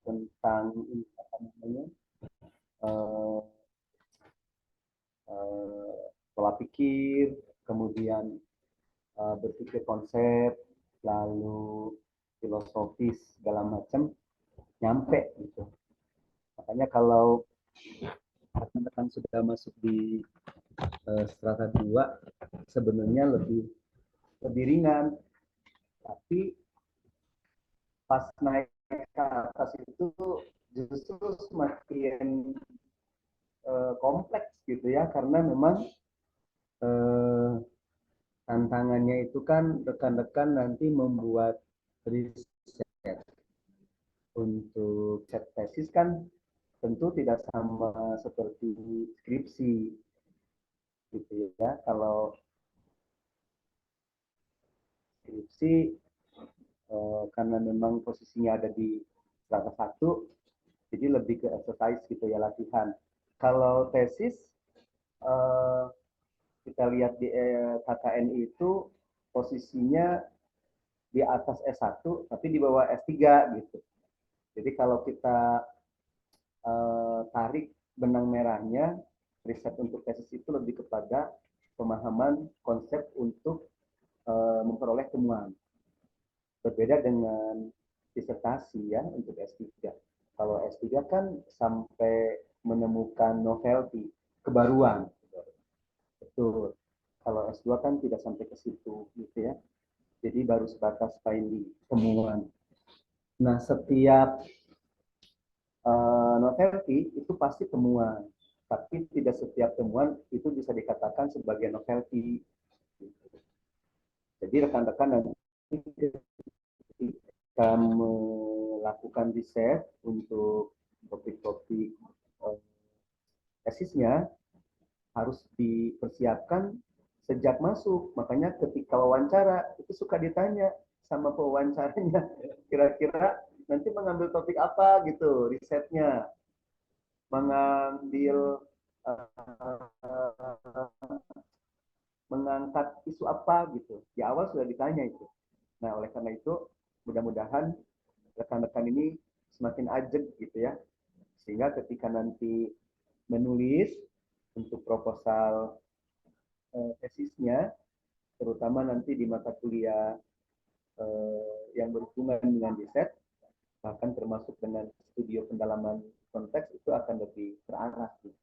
tentang apa namanya uh, pola pikir, kemudian berpikir konsep, lalu filosofis segala macam nyampe gitu. Makanya kalau rekan-rekan sudah masuk di strata 2 sebenarnya lebih ringan, tapi pas naik ke atas itu justru semakin kompleks gitu ya, karena memang eh, tantangannya itu kan rekan-rekan nanti membuat riset. Untuk chat tesis kan tentu tidak sama seperti skripsi gitu ya. Kalau skripsi karena memang posisinya ada di strata 1, jadi lebih ke exercise gitu ya, latihan. Kalau tesis eh, kita lihat di KKN itu posisinya di atas S1 tapi di bawah S3 gitu. Jadi kalau kita tarik benang merahnya, riset untuk tesis itu lebih kepada pemahaman konsep untuk memperoleh temuan. Berbeda dengan disertasi ya untuk S3. Kalau S3 kan sampai menemukan novelty, kebaruan. Betul. Kalau S2 kan tidak sampai ke situ gitu ya. Jadi baru sebatas finding, temuan. Nah, setiap novelty itu pasti temuan, tapi tidak setiap temuan itu bisa dikatakan sebagai novelty. Jadi rekan-rekan nanti ketika melakukan riset untuk topik-topik tesisnya harus dipersiapkan sejak masuk. Makanya ketika wawancara itu suka ditanya sama pewawancaranya, kira-kira nanti mengambil topik apa gitu risetnya, mengambil mengangkat isu apa gitu. Di awal sudah ditanya itu. Nah, oleh karena itu mudah-mudahan rekan-rekan ini semakin ajak gitu ya. Sehingga ketika nanti menulis untuk proposal tesisnya, terutama nanti di mata kuliah yang berhubungan dengan riset, bahkan termasuk dengan studio pendalaman konteks, itu akan lebih terarah. Gitu.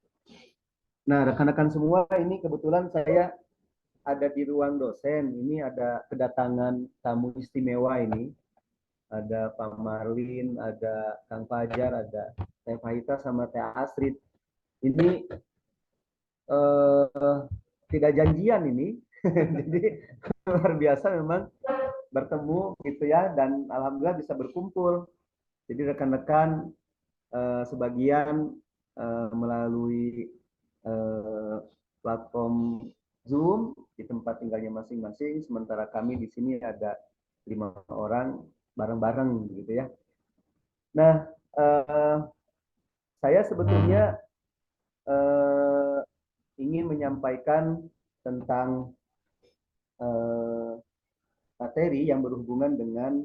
Nah, rekan-rekan semua, ini kebetulan saya ada di ruang dosen. Ini ada kedatangan tamu istimewa ini. Ada Pak Marlin, ada Kang Fajar, ada Teh Fahita sama Teh Astrid. Ini tidak janjian ini. Jadi luar biasa memang bertemu gitu ya, dan alhamdulillah bisa berkumpul. Jadi rekan-rekan sebagian melalui platform Zoom di tempat tinggalnya masing-masing, sementara kami di sini ada 5 orang bareng-bareng gitu ya. Nah, saya sebetulnya ingin menyampaikan tentang materi yang berhubungan dengan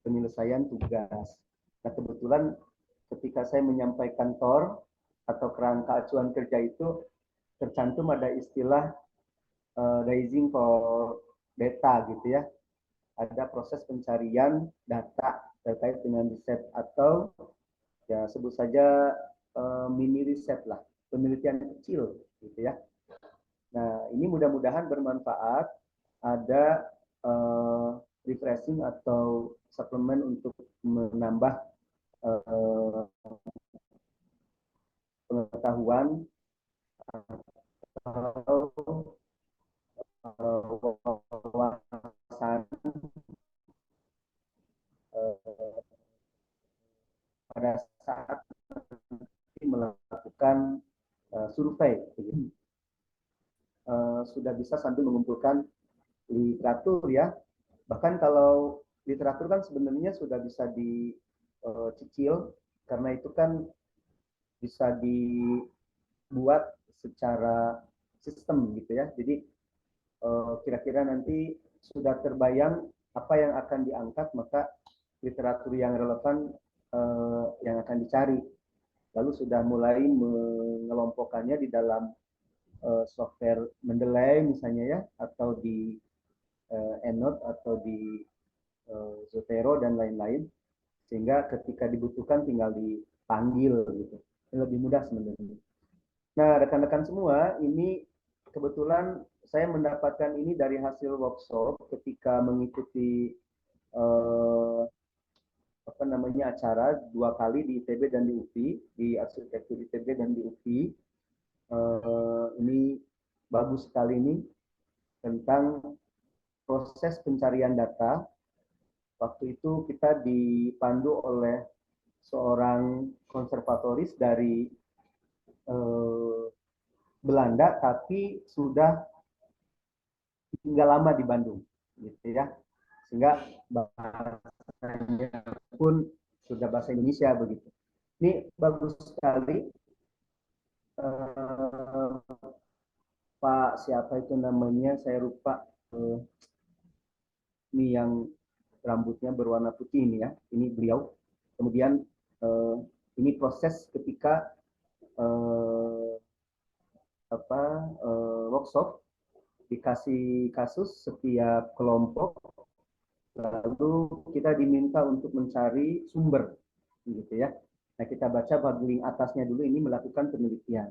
penyelesaian tugas. Nah, kebetulan ketika saya menyampaikan TOR atau kerangka acuan kerja itu tercantum ada istilah raising for data gitu ya. Ada proses pencarian data terkait dengan riset atau ya sebut saja mini riset lah, penelitian kecil gitu ya. Nah, ini mudah-mudahan bermanfaat. Ada refreshing atau suplemen untuk menambah pengetahuan atau wawasan pada saat melakukan survei. Sudah bisa sambil mengumpulkan literatur ya. Bahkan kalau literatur kan sebenarnya sudah bisa dicicil, karena itu kan bisa dibuat secara sistem gitu ya. Jadi kira-kira nanti sudah terbayang apa yang akan diangkat, maka literatur yang relevan yang akan dicari. Lalu sudah mulai mengelompokkannya di dalam software Mendeley misalnya ya, atau di EndNote atau di Zotero dan lain-lain, sehingga ketika dibutuhkan tinggal dipanggil gitu. Ini lebih mudah sebenarnya. Nah, rekan-rekan semua, ini kebetulan saya mendapatkan ini dari hasil workshop ketika mengikuti apa namanya acara 2 kali di ITB dan di UPI, di arsitektur ITB dan di UPI. Ini bagus sekali ini tentang proses pencarian data. Waktu itu kita dipandu oleh seorang konservatoris dari Belanda, tapi sudah tinggal lama di Bandung, gitu ya. Sehingga bahasanya pun sudah bahasa Indonesia begitu. Ini bagus sekali. Pak siapa itu namanya, saya lupa. Ini yang rambutnya berwarna putih ini ya, ini beliau. Kemudian ini proses ketika workshop, dikasih kasus setiap kelompok, lalu kita diminta untuk mencari sumber, gitu ya. Nah, kita baca bagian atasnya dulu, ini melakukan penelitian.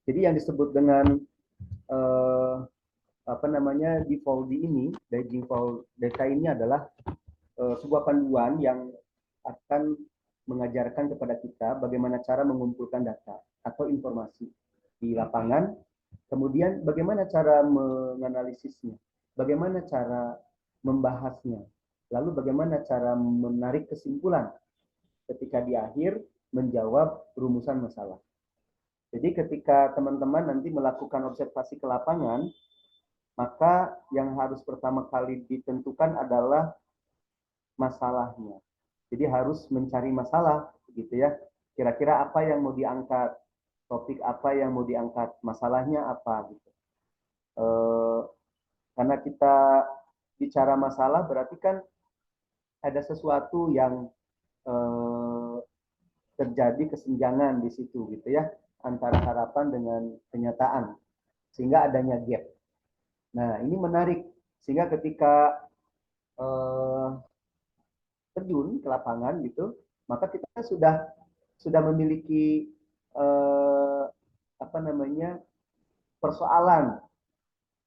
Jadi yang disebut dengan default ini, default data ini adalah sebuah panduan yang akan mengajarkan kepada kita bagaimana cara mengumpulkan data atau informasi di lapangan, kemudian bagaimana cara menganalisisnya, bagaimana cara membahasnya, lalu bagaimana cara menarik kesimpulan ketika di akhir menjawab rumusan masalah. Jadi ketika teman-teman nanti melakukan observasi ke lapangan, maka yang harus pertama kali ditentukan adalah masalahnya. Jadi harus mencari masalah, gitu ya. Kira-kira apa yang mau diangkat, topik apa yang mau diangkat, masalahnya apa, gitu. Karena kita bicara masalah, berarti kan ada sesuatu yang terjadi kesenjangan di situ, gitu ya, antara harapan dengan kenyataan, sehingga adanya gap. Nah, ini menarik, sehingga ketika terjun ke lapangan gitu, maka kita sudah memiliki persoalan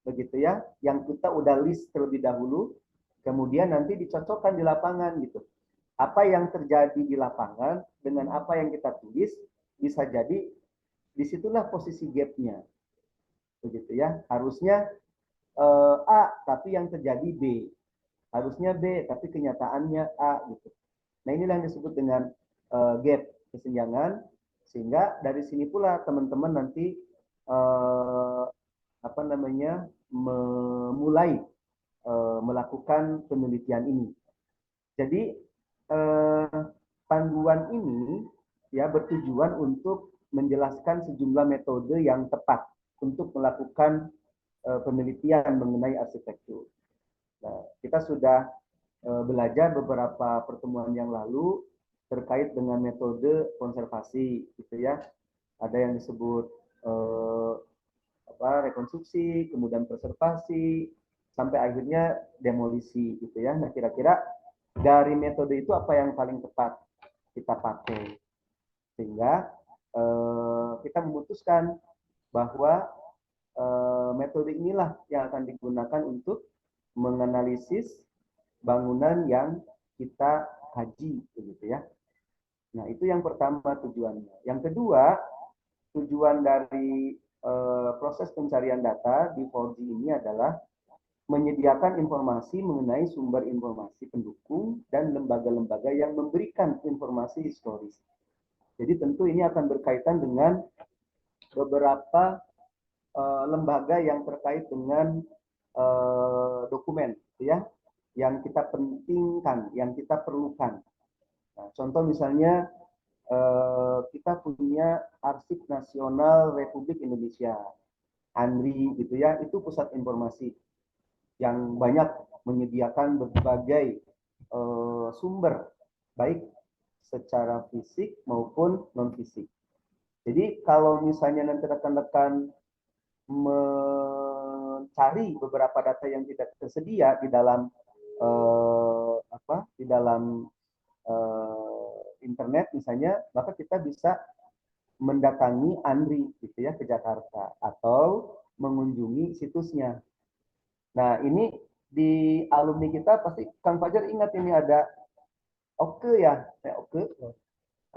begitu ya, yang kita udah list terlebih dahulu, kemudian nanti dicocokkan di lapangan gitu. Apa yang terjadi di lapangan dengan apa yang kita tulis, bisa jadi disitulah posisi gapnya, begitu ya. Harusnya A tapi yang terjadi B, harusnya B tapi kenyataannya A gitu. Nah, inilah yang disebut dengan gap, kesenjangan, sehingga dari sini pula teman-teman nanti memulai melakukan penelitian ini. Jadi panduan ini ya bertujuan untuk menjelaskan sejumlah metode yang tepat untuk melakukan penelitian mengenai arsitektur. Nah, kita sudah belajar beberapa pertemuan yang lalu terkait dengan metode konservasi, gitu ya. Ada yang disebut rekonstruksi, kemudian preservasi, sampai akhirnya demolisi, gitu ya. Nah, kira-kira dari metode itu apa yang paling tepat kita pakai, sehingga kita memutuskan bahwa metode inilah yang akan digunakan untuk menganalisis bangunan yang kita kaji, begitu ya. Nah, itu yang pertama tujuannya. Yang kedua, tujuan dari proses pencarian data di 4G ini adalah menyediakan informasi mengenai sumber informasi pendukung dan lembaga-lembaga yang memberikan informasi historis. Jadi tentu ini akan berkaitan dengan beberapa lembaga yang terkait dengan dokumen, ya, yang kita pentingkan, yang kita perlukan. Nah, contoh misalnya kita punya Arsip Nasional Republik Indonesia, ANRI, gitu ya, itu pusat informasi yang banyak menyediakan berbagai sumber, baik secara fisik maupun non fisik. Jadi kalau misalnya nanti rekan-rekan mencari beberapa data yang tidak tersedia di dalam di dalam internet misalnya, maka kita bisa mendatangi ANRI gitu ya ke Jakarta atau mengunjungi situsnya. Nah, ini di alumni kita pasti Kang Fajar ingat ini ada Oke ya, Oke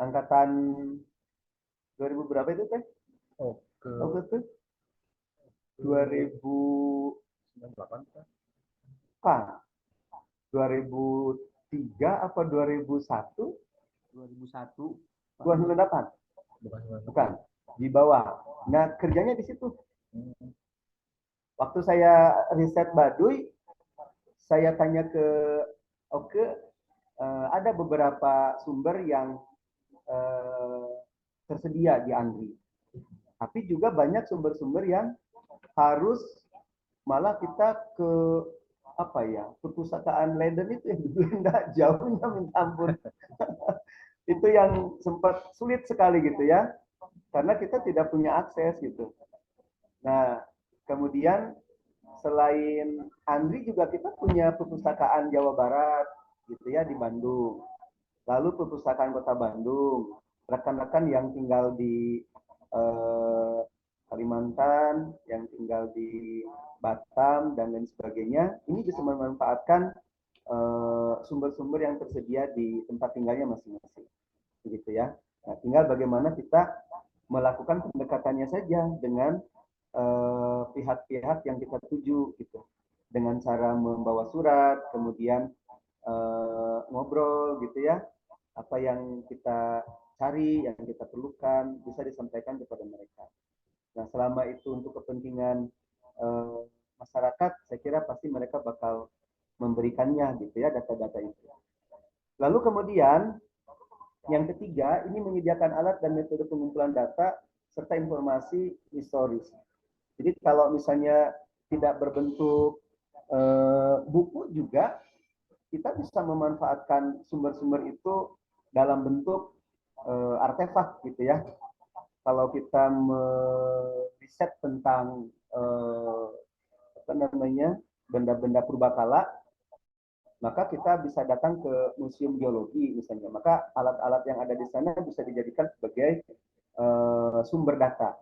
angkatan 2000 berapa itu teh? Oke tuh 2008 kan? 2003 apa 2001? 2001. 2008? Bukan, di bawah. Nah, kerjanya di situ. Waktu saya riset Baduy, saya tanya ke Oke, ada beberapa sumber yang tersedia di ANRI. Tapi juga banyak sumber-sumber yang harus malah kita ke perpustakaan Leiden itu yang di Belanda, jauhnya minta ampun. Itu yang sempat sulit sekali gitu ya, karena kita tidak punya akses gitu. Nah, kemudian selain ANRI juga kita punya perpustakaan Jawa Barat gitu ya di Bandung. Lalu perpustakaan Kota Bandung. Rekan-rekan yang tinggal di Kalimantan, yang tinggal di Batam dan lain sebagainya, ini bisa memanfaatkan sumber-sumber yang tersedia di tempat tinggalnya masing-masing, begitu ya. Nah, tinggal bagaimana kita melakukan pendekatannya saja dengan pihak-pihak yang kita tuju, gitu, dengan cara membawa surat, kemudian ngobrol, gitu ya, apa yang kita cari, yang kita perlukan, bisa disampaikan kepada mereka. Nah, selama itu untuk kepentingan masyarakat, saya kira pasti mereka bakal memberikannya gitu ya, data-data itu. Lalu kemudian yang ketiga, ini menyediakan alat dan metode pengumpulan data serta informasi historis. Jadi kalau misalnya tidak berbentuk buku juga, kita bisa memanfaatkan sumber-sumber itu dalam bentuk artefak gitu ya. Kalau kita meriset tentang benda-benda purbakala, maka kita bisa datang ke museum geologi misalnya. Maka alat-alat yang ada di sana bisa dijadikan sebagai sumber data,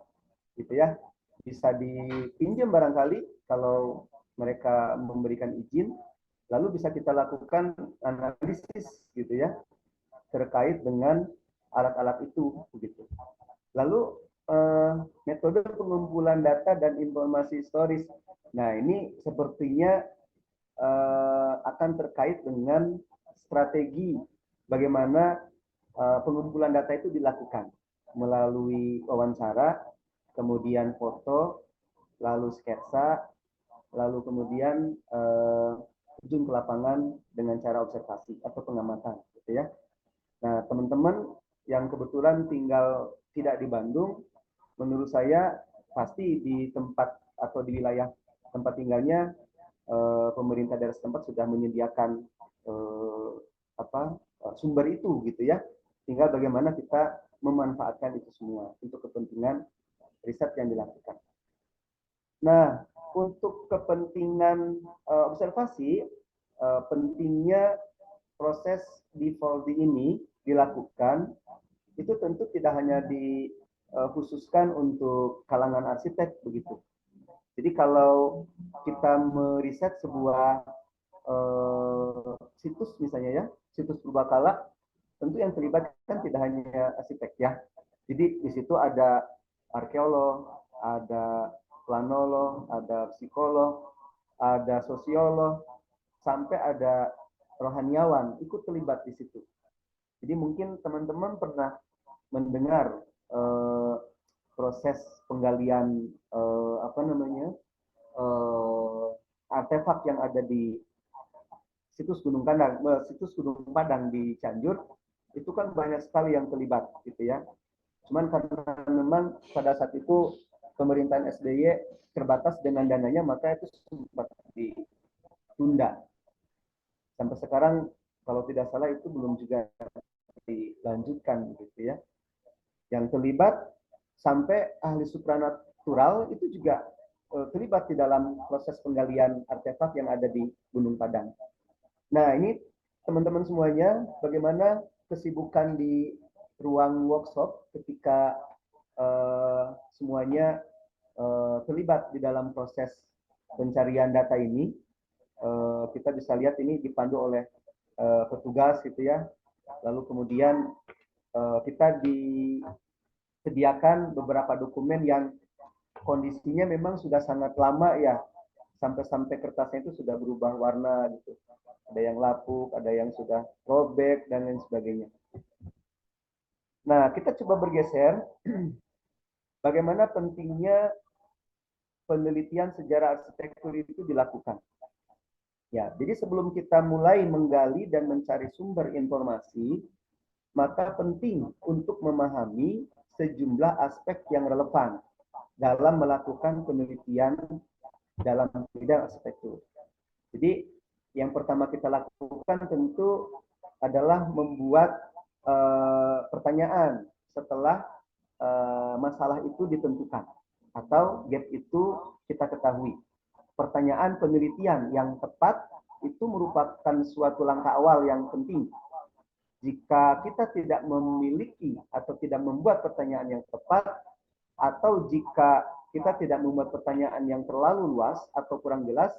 gitu ya. Bisa dipinjam barangkali kalau mereka memberikan izin, lalu bisa kita lakukan analisis gitu ya terkait dengan alat-alat itu, begitu. Lalu metode pengumpulan data dan informasi historis. Nah, ini sepertinya akan terkait dengan strategi bagaimana pengumpulan data itu dilakukan melalui wawancara, kemudian foto, lalu sketsa, lalu kemudian terjun ke lapangan dengan cara observasi atau pengamatan, gitu ya. Nah, teman-teman yang kebetulan tinggal tidak di Bandung, menurut saya pasti di tempat atau di wilayah tempat tinggalnya pemerintah daerah setempat sudah menyediakan sumber itu gitu ya. Tinggal bagaimana kita memanfaatkan itu semua untuk kepentingan riset yang dilakukan. Nah, untuk kepentingan observasi, pentingnya proses defolding ini dilakukan itu tentu tidak hanya dikhususkan untuk kalangan arsitek begitu. Jadi kalau kita meriset sebuah situs misalnya ya, situs purbakala, tentu yang terlibat kan tidak hanya arsitek ya. Jadi di situ ada arkeolog, ada planolog, ada psikolog, ada sosiolog, sampai ada rohaniawan ikut terlibat di situ. Jadi mungkin teman-teman pernah mendengar proses penggalian artefak yang ada di situs Gunung Padang di Cianjur, itu kan banyak sekali yang terlibat gitu ya. Cuman karena memang pada saat itu pemerintahan SBY terbatas dengan dananya, maka itu sempat ditunda. Sampai sekarang kalau tidak salah itu belum juga dilanjutkan gitu ya. Yang terlibat sampai ahli supranatural itu juga terlibat di dalam proses penggalian artefak yang ada di Gunung Padang. Nah, ini teman-teman semuanya, bagaimana kesibukan di ruang workshop ketika semuanya terlibat di dalam proses pencarian data ini. Kita bisa lihat ini dipandu oleh petugas gitu ya. Lalu kemudian kita disediakan beberapa dokumen yang kondisinya memang sudah sangat lama ya, sampai-sampai kertasnya itu sudah berubah warna gitu. Ada yang lapuk, ada yang sudah robek dan lain sebagainya. Nah, kita coba bergeser bagaimana pentingnya penelitian sejarah arsitektur itu dilakukan. Ya, jadi sebelum kita mulai menggali dan mencari sumber informasi, maka penting untuk memahami sejumlah aspek yang relevan dalam melakukan penelitian dalam bidang arsitektur. Jadi yang pertama kita lakukan tentu adalah membuat pertanyaan setelah masalah itu ditentukan atau gap itu kita ketahui. Pertanyaan penelitian yang tepat itu merupakan suatu langkah awal yang penting. Jika kita tidak memiliki atau tidak membuat pertanyaan yang tepat, atau jika kita tidak membuat pertanyaan yang terlalu luas atau kurang jelas,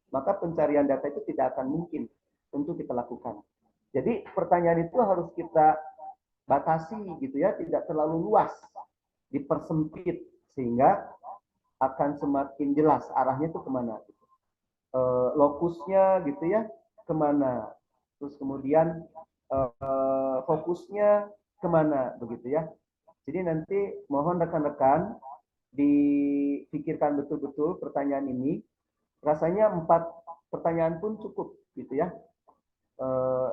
maka pencarian data itu tidak akan mungkin untuk kita lakukan. Jadi pertanyaan itu harus kita batasi gitu ya, tidak terlalu luas, dipersempit sehingga akan semakin jelas arahnya itu kemana. Lokusnya gitu ya, kemana. Terus kemudian fokusnya kemana begitu ya. Jadi nanti mohon rekan-rekan dipikirkan betul-betul pertanyaan ini. Rasanya 4 pertanyaan pun cukup gitu ya.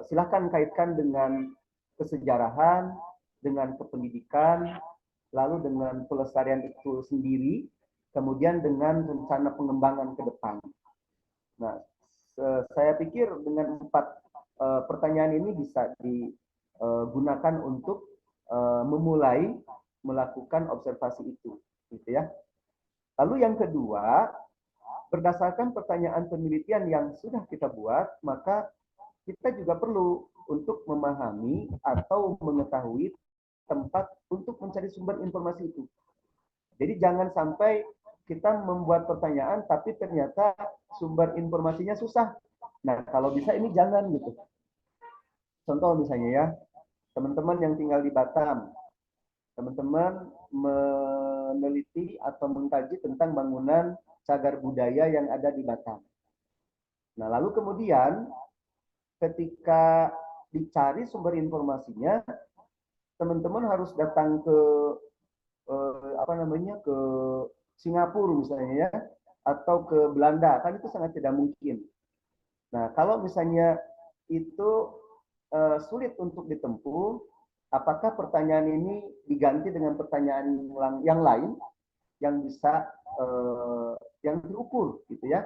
Silahkan kaitkan dengan kesejarahan, dengan kependidikan, lalu dengan pelestarian itu sendiri, kemudian dengan rencana pengembangan ke depan. Nah, saya pikir dengan 4 pertanyaan ini bisa digunakan untuk memulai melakukan observasi itu, gitu ya. Lalu yang kedua, berdasarkan pertanyaan penelitian yang sudah kita buat, maka kita juga perlu untuk memahami atau mengetahui tempat untuk mencari sumber informasi itu. Jadi jangan sampai kita membuat pertanyaan tapi ternyata sumber informasinya susah. Nah, kalau bisa ini jangan gitu. Contoh misalnya ya, teman-teman yang tinggal di Batam, teman-teman meneliti atau mengkaji tentang bangunan cagar budaya yang ada di Batam. Nah, lalu kemudian ketika dicari sumber informasinya, teman-teman harus datang ke ke Singapura misalnya ya, atau ke Belanda, kan itu sangat tidak mungkin. Nah, kalau misalnya itu sulit untuk ditempuh, apakah pertanyaan ini diganti dengan pertanyaan yang lain yang bisa yang diukur gitu ya.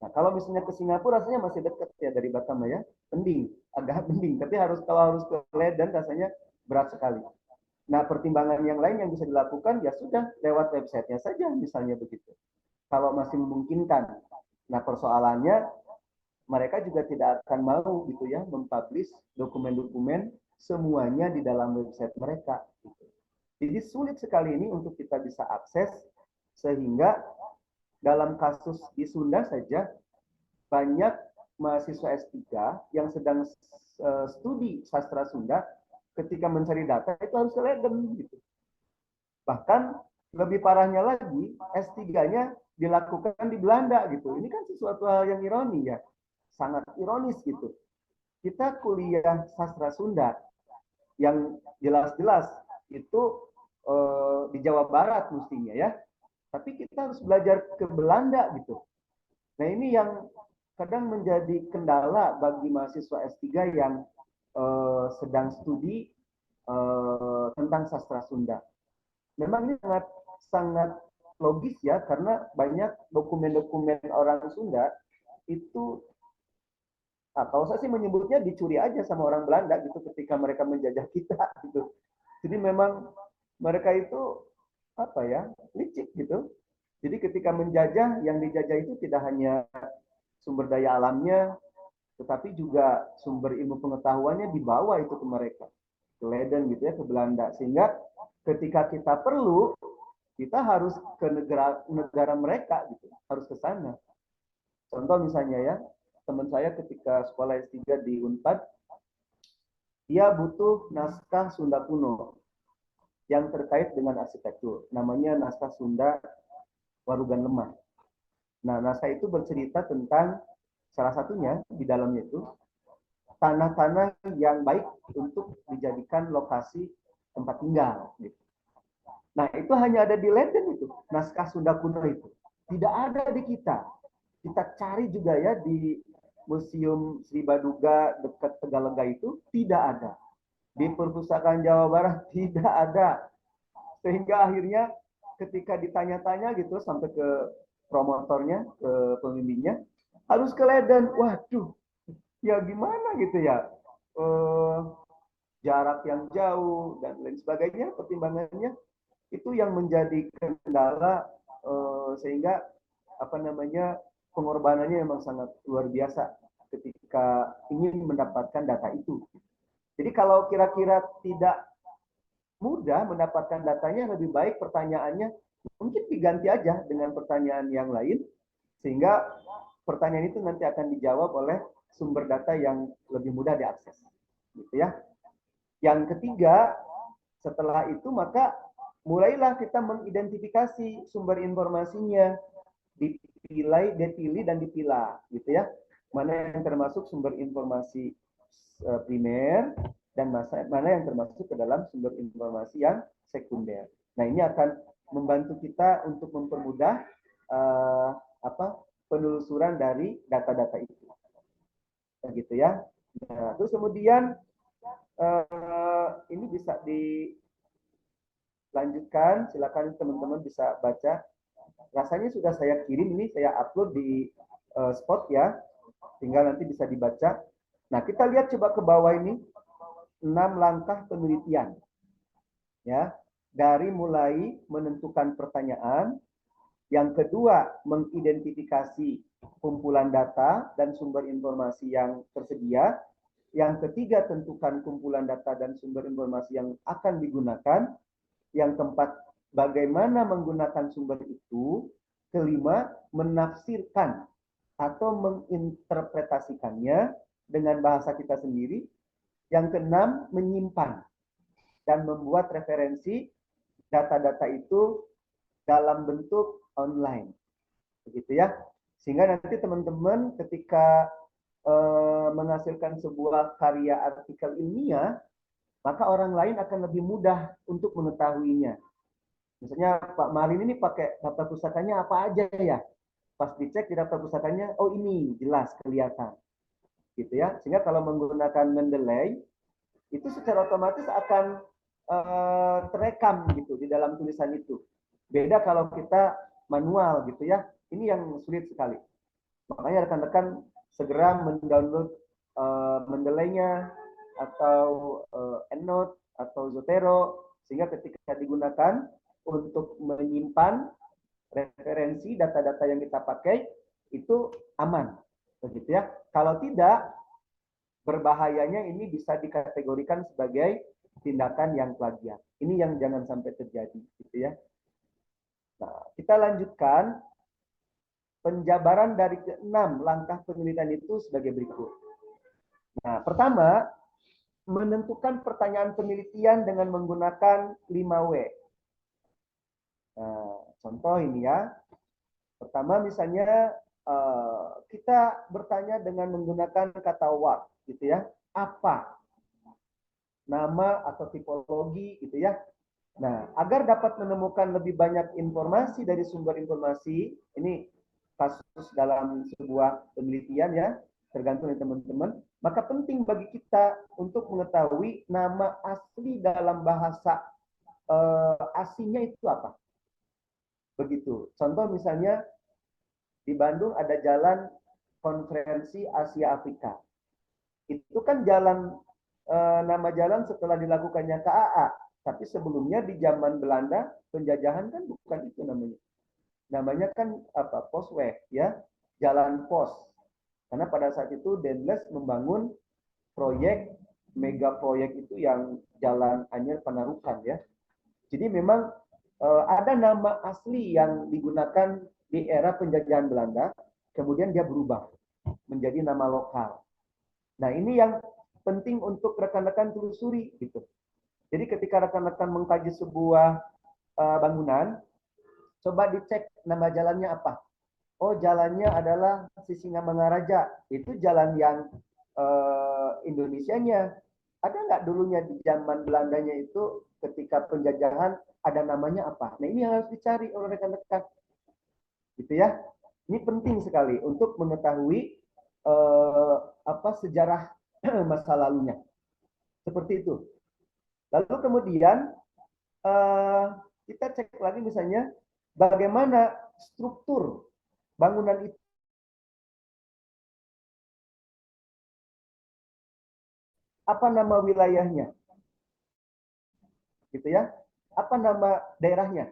Nah, kalau misalnya ke Singapura rasanya masih dekat ya dari Batam ya, agak mending, tapi kalau harus ke Leiden rasanya berat sekali. Nah, pertimbangan yang lain yang bisa dilakukan ya sudah lewat websitenya saja misalnya begitu. Kalau masih memungkinkan. Nah, persoalannya mereka juga tidak akan mau gitu ya mempublish dokumen-dokumen semuanya di dalam website mereka. Gitu. Jadi sulit sekali ini untuk kita bisa akses sehingga dalam kasus di Sunda saja banyak mahasiswa S3 yang sedang studi sastra Sunda ketika mencari data itu harus ke Leiden gitu. Bahkan lebih parahnya lagi S3-nya dilakukan di Belanda gitu. Ini kan sesuatu hal yang ironi ya. Sangat ironis gitu. Kita kuliah sastra Sunda yang jelas-jelas itu di Jawa Barat mestinya ya. Tapi kita harus belajar ke Belanda gitu. Nah, ini yang kadang menjadi kendala bagi mahasiswa S3 yang sedang studi tentang sastra Sunda. Memang ini sangat logis ya, karena banyak dokumen-dokumen orang Sunda itu Nah, kalau saya sih menyebutnya dicuri aja sama orang Belanda gitu ketika mereka menjajah kita gitu. Jadi memang mereka itu apa ya, licik gitu. Jadi ketika menjajah, yang dijajah itu tidak hanya sumber daya alamnya, tetapi juga sumber ilmu pengetahuannya dibawa itu ke mereka, ke Leiden gitu ya, ke Belanda. Sehingga ketika kita perlu, kita harus ke negara mereka gitu, harus ke sana. Contoh misalnya ya, teman saya ketika sekolah S3 di Unpad, dia butuh naskah Sunda kuno yang terkait dengan arsitektur. Namanya naskah Sunda Warugan Lemah. Nah, naskah itu bercerita tentang salah satunya di dalamnya itu tanah-tanah yang baik untuk dijadikan lokasi tempat tinggal. Gitu. Nah, itu hanya ada di Leiden itu, naskah Sunda kuno itu. Tidak ada di kita. Kita cari juga ya di Museum Sri Baduga dekat Tegalega itu tidak ada. Di Perpustakaan Jawa Barat tidak ada. Sehingga akhirnya ketika ditanya-tanya gitu sampai ke promotornya, ke pembimbingnya, harus ke Leiden. Waduh, ya gimana gitu ya. Eh, Jarak yang jauh dan lain sebagainya, pertimbangannya itu yang menjadi kendala sehingga apa namanya pengorbanannya memang sangat luar biasa ketika ingin mendapatkan data itu. Jadi kalau kira-kira tidak mudah mendapatkan datanya, lebih baik pertanyaannya mungkin diganti aja dengan pertanyaan yang lain, sehingga pertanyaan itu nanti akan dijawab oleh sumber data yang lebih mudah diakses. Gitu ya. Yang ketiga, setelah itu maka mulailah kita mengidentifikasi sumber informasinya, dipilih dan dipilah, gitu ya. Mana yang termasuk sumber informasi primer dan mana yang termasuk ke dalam sumber informasi yang sekunder. Nah, ini akan membantu kita untuk mempermudah penelusuran dari data-data itu. Nah, gitu ya. Nah, terus kemudian ini bisa dilanjutkan, silakan teman-teman bisa baca. Rasanya sudah saya kirim ini, saya upload di spot ya, tinggal nanti bisa dibaca. Nah, kita lihat coba ke bawah ini, 6 langkah penelitian. Ya, dari mulai menentukan pertanyaan, yang kedua mengidentifikasi kumpulan data dan sumber informasi yang tersedia, yang ketiga tentukan kumpulan data dan sumber informasi yang akan digunakan, yang keempat bagaimana menggunakan sumber itu, kelima menafsirkan atau menginterpretasikannya dengan bahasa kita sendiri, yang keenam menyimpan dan membuat referensi data-data itu dalam bentuk online, begitu ya. Sehingga nanti teman-teman ketika menghasilkan sebuah karya artikel ilmiah, maka orang lain akan lebih mudah untuk mengetahuinya. Misalnya Pak Marin ini pakai daftar pusakanya apa aja ya? Pas dicek di daftar pusakanya, oh ini jelas kelihatan, gitu ya. Sehingga kalau menggunakan Mendeley, itu secara otomatis akan terekam gitu di dalam tulisan itu. Beda kalau kita manual gitu ya. Ini yang sulit sekali. Makanya rekan-rekan segera mendownload Mendeley-nya atau EndNote atau Zotero, sehingga ketika digunakan untuk menyimpan referensi data-data yang kita pakai itu aman, begitu ya. Kalau tidak, berbahayanya ini bisa dikategorikan sebagai tindakan yang plagiat. Ini yang jangan sampai terjadi, gitu ya. Nah, kita lanjutkan penjabaran dari keenam langkah penelitian itu sebagai berikut. Nah, pertama, menentukan pertanyaan penelitian dengan menggunakan 5W. Nah, contoh ini ya. Pertama misalnya kita bertanya dengan menggunakan kata what, gitu ya. Apa? Nama atau tipologi, gitu ya. Nah, agar dapat menemukan lebih banyak informasi dari sumber informasi, ini kasus dalam sebuah penelitian ya, tergantung dari teman-teman, maka penting bagi kita untuk mengetahui nama asli dalam bahasa aslinya itu apa. Begitu. Contoh misalnya di Bandung ada jalan konferensi Asia Afrika. Itu kan jalan nama jalan setelah dilakukannya KAA. Tapi sebelumnya di zaman Belanda penjajahan kan bukan itu namanya. Namanya kan apa? Posweg ya, jalan pos. Karena pada saat itu Denles membangun proyek mega proyek itu yang Jalan Anyer Panarukan ya. Jadi memang ada nama asli yang digunakan di era penjajahan Belanda, kemudian dia berubah menjadi nama lokal. Nah, ini yang penting untuk rekan-rekan telusuri gitu. Jadi ketika rekan-rekan mengkaji sebuah bangunan, coba dicek nama jalannya apa. Oh, jalannya adalah Sisingamangaraja. Itu jalan yang Indonesianya. Ada nggak dulunya di zaman Belandanya itu ketika penjajahan ada namanya apa? Nah, ini yang harus dicari oleh rekan-rekan. Gitu ya. Ini penting sekali untuk mengetahui apa sejarah masa lalunya. Seperti itu. Lalu kemudian kita cek lagi misalnya bagaimana struktur bangunan itu. Apa nama wilayahnya? Gitu ya. Apa nama daerahnya?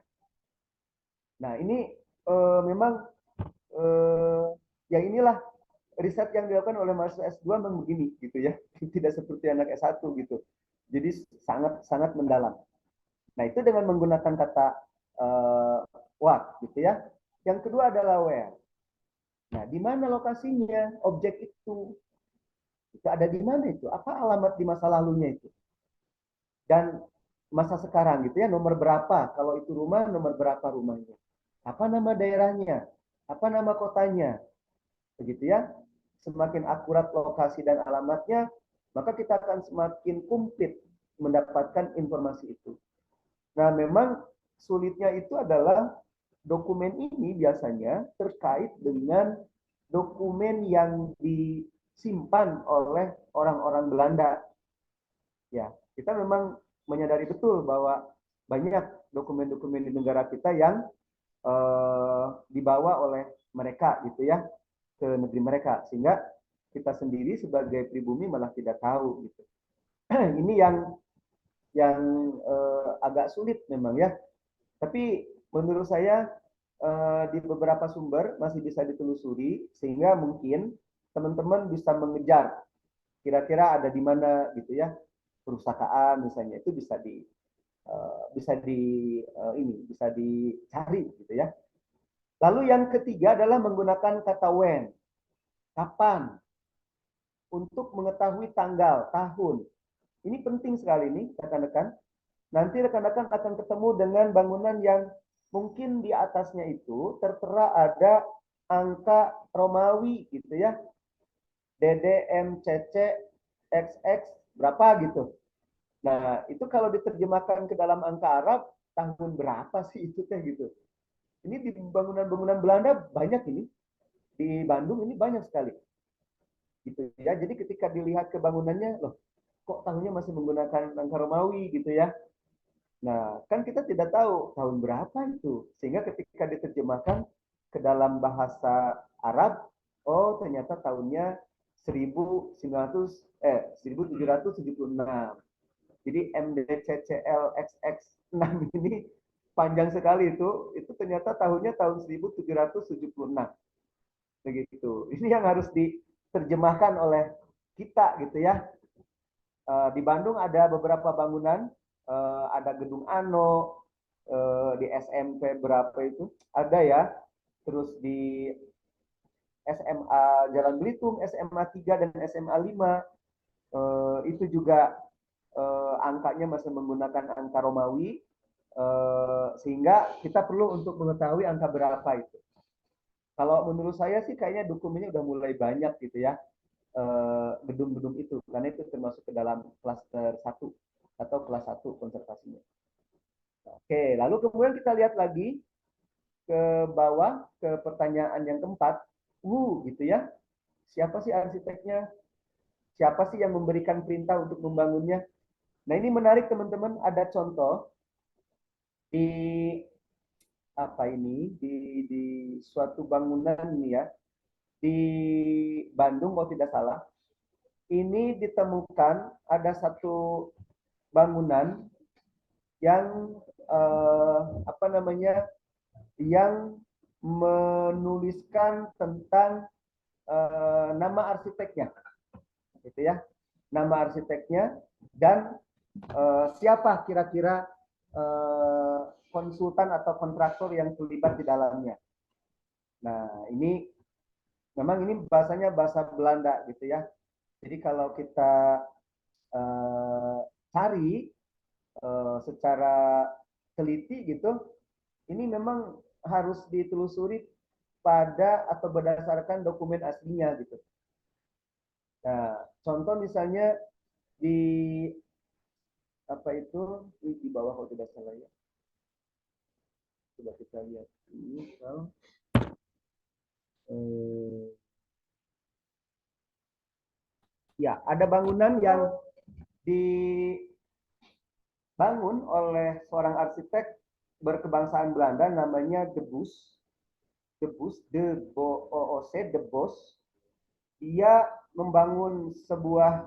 Nah, ini memang ya inilah riset yang dilakukan oleh mahasiswa S2 memang begini gitu ya. Tidak seperti anak S1 gitu. Jadi sangat sangat mendalam. Nah, itu dengan menggunakan kata what gitu ya. Yang kedua adalah where. Nah, di mana lokasinya objek itu? Itu ada di mana itu? Apa alamat di masa lalunya itu? Dan masa sekarang gitu ya, nomor berapa? Kalau itu rumah, nomor berapa rumahnya? Apa nama daerahnya? Apa nama kotanya? Begitu ya. Semakin akurat lokasi dan alamatnya, maka kita akan semakin komplit mendapatkan informasi itu. Nah, memang sulitnya itu adalah dokumen ini biasanya terkait dengan dokumen yang disimpan oleh orang-orang Belanda. Ya, kita memang menyadari betul bahwa banyak dokumen-dokumen di negara kita yang dibawa oleh mereka gitu ya ke negeri mereka, sehingga kita sendiri sebagai pribumi malah tidak tahu gitu. Ini yang agak sulit memang ya. Tapi menurut saya di beberapa sumber masih bisa ditelusuri sehingga mungkin teman-teman bisa mengejar kira-kira ada di mana gitu ya perusahaan misalnya itu bisa dicari gitu ya. Lalu yang ketiga adalah menggunakan kata when, kapan, untuk mengetahui tanggal, tahun. Ini penting sekali nih rekan-rekan. Nanti rekan-rekan akan ketemu dengan bangunan yang mungkin di atasnya itu tertera ada angka Romawi gitu ya. DDMCC XX berapa gitu. Nah, itu kalau diterjemahkan ke dalam angka Arab, tahun berapa sih itu teh gitu. Ini di bangunan-bangunan Belanda banyak ini. Di Bandung ini banyak sekali. Gitu ya. Jadi ketika dilihat ke bangunannya, loh, kok tahunnya masih menggunakan angka Romawi gitu ya. Nah, kan kita tidak tahu tahun berapa itu. Sehingga ketika diterjemahkan ke dalam bahasa Arab, oh ternyata tahunnya 1776. Jadi MDCCLXX6 ini panjang sekali itu ternyata tahunnya tahun 1776. Begitu. Ini yang harus diterjemahkan oleh kita gitu ya. Di Bandung ada beberapa bangunan, ada gedung Ano, di SMP berapa itu ada ya. Terus di SMA Jalan Belitung, SMA 3 dan SMA 5 itu juga angkanya masih menggunakan angka Romawi, sehingga kita perlu untuk mengetahui angka berapa itu. Kalau menurut saya sih kayaknya dokumennya udah mulai banyak gitu ya, gedung-gedung itu, karena itu termasuk ke dalam klaster 1 atau kelas 1 konservasinya. Oke, lalu kemudian kita lihat lagi ke bawah ke pertanyaan yang keempat, gitu ya. Siapa sih arsiteknya? Siapa sih yang memberikan perintah untuk membangunnya? Nah, ini menarik teman-teman, ada contoh di apa ini di suatu bangunan ini ya di Bandung kalau tidak salah. ini ditemukan ada satu bangunan yang apa namanya, yang menuliskan tentang nama arsiteknya, gitu ya, nama arsiteknya dan siapa kira-kira konsultan atau kontraktor yang terlibat di dalamnya. Nah, ini memang ini bahasanya bahasa Belanda gitu ya. Jadi kalau kita cari secara teliti gitu, ini memang harus ditelusuri pada atau berdasarkan dokumen aslinya gitu. Nah, contoh misalnya di apa itu di bawah kalau tidak salah ya. Coba kita lihat ini kalau ya ada bangunan yang dibangun oleh seorang arsitek berkebangsaan Belanda namanya De Bos, De Bos. Dia membangun sebuah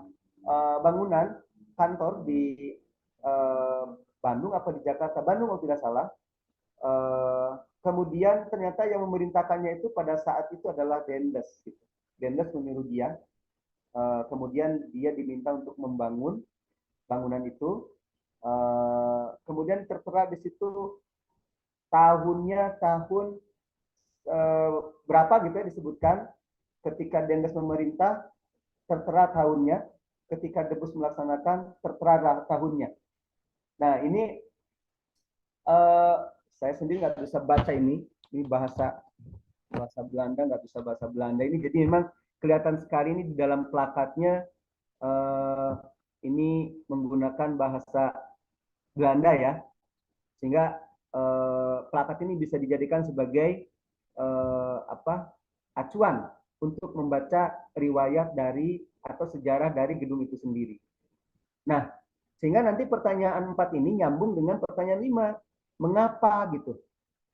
bangunan kantor di Bandung apa di Jakarta, Bandung kalau tidak salah. Kemudian ternyata yang memerintahkannya itu pada saat itu adalah Dendes. Gitu. Dendes menyuruh dia. Kemudian dia diminta untuk membangun bangunan itu. Kemudian tertera di situ tahunnya tahun berapa gitu ya disebutkan. Ketika Dendes memerintah tertera tahunnya. Ketika Debus melaksanakan tertera tahunnya. Nah ini saya sendiri nggak bisa baca ini bahasa Belanda, nggak bisa bahasa Belanda ini, jadi memang kelihatan sekali ini di dalam plakatnya ini menggunakan bahasa Belanda ya, sehingga plakat ini bisa dijadikan sebagai acuan untuk membaca riwayat dari atau sejarah dari gedung itu sendiri. Nah, sehingga nanti pertanyaan 4 ini nyambung dengan pertanyaan 5. Mengapa gitu?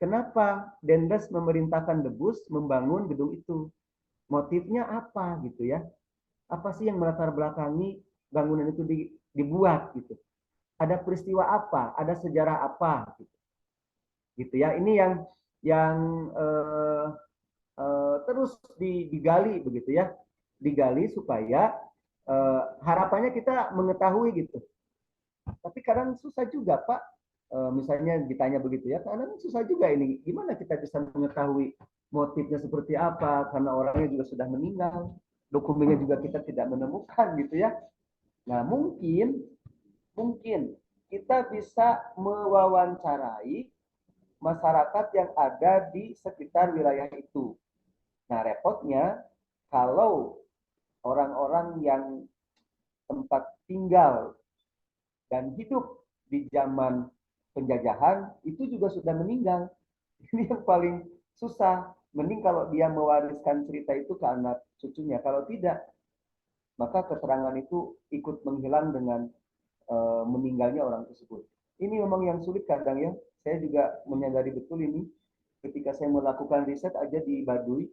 Kenapa Dendes memerintahkan De Bus membangun gedung itu? Motifnya apa gitu ya? Apa sih yang melatar belakangi bangunan itu dibuat gitu? Ada peristiwa apa? Ada sejarah apa? Gitu ya. Ini yang terus digali begitu ya, digali supaya harapannya kita mengetahui gitu. Tapi kadang susah juga Pak, misalnya ditanya begitu ya, kadang susah juga ini, gimana kita bisa mengetahui motifnya seperti apa, karena orangnya juga sudah meninggal, dokumennya juga kita tidak menemukan gitu ya. Nah mungkin kita bisa mewawancarai masyarakat yang ada di sekitar wilayah itu. Nah, repotnya kalau orang-orang yang tempat tinggal dan hidup di zaman penjajahan itu juga sudah meninggal. Ini yang paling susah. Mending kalau dia mewariskan cerita itu ke anak cucunya. Kalau tidak, maka keterangan itu ikut menghilang dengan meninggalnya orang tersebut. Ini memang yang sulit kadang ya. Saya juga menyadari betul ini ketika saya melakukan riset aja di Baduy,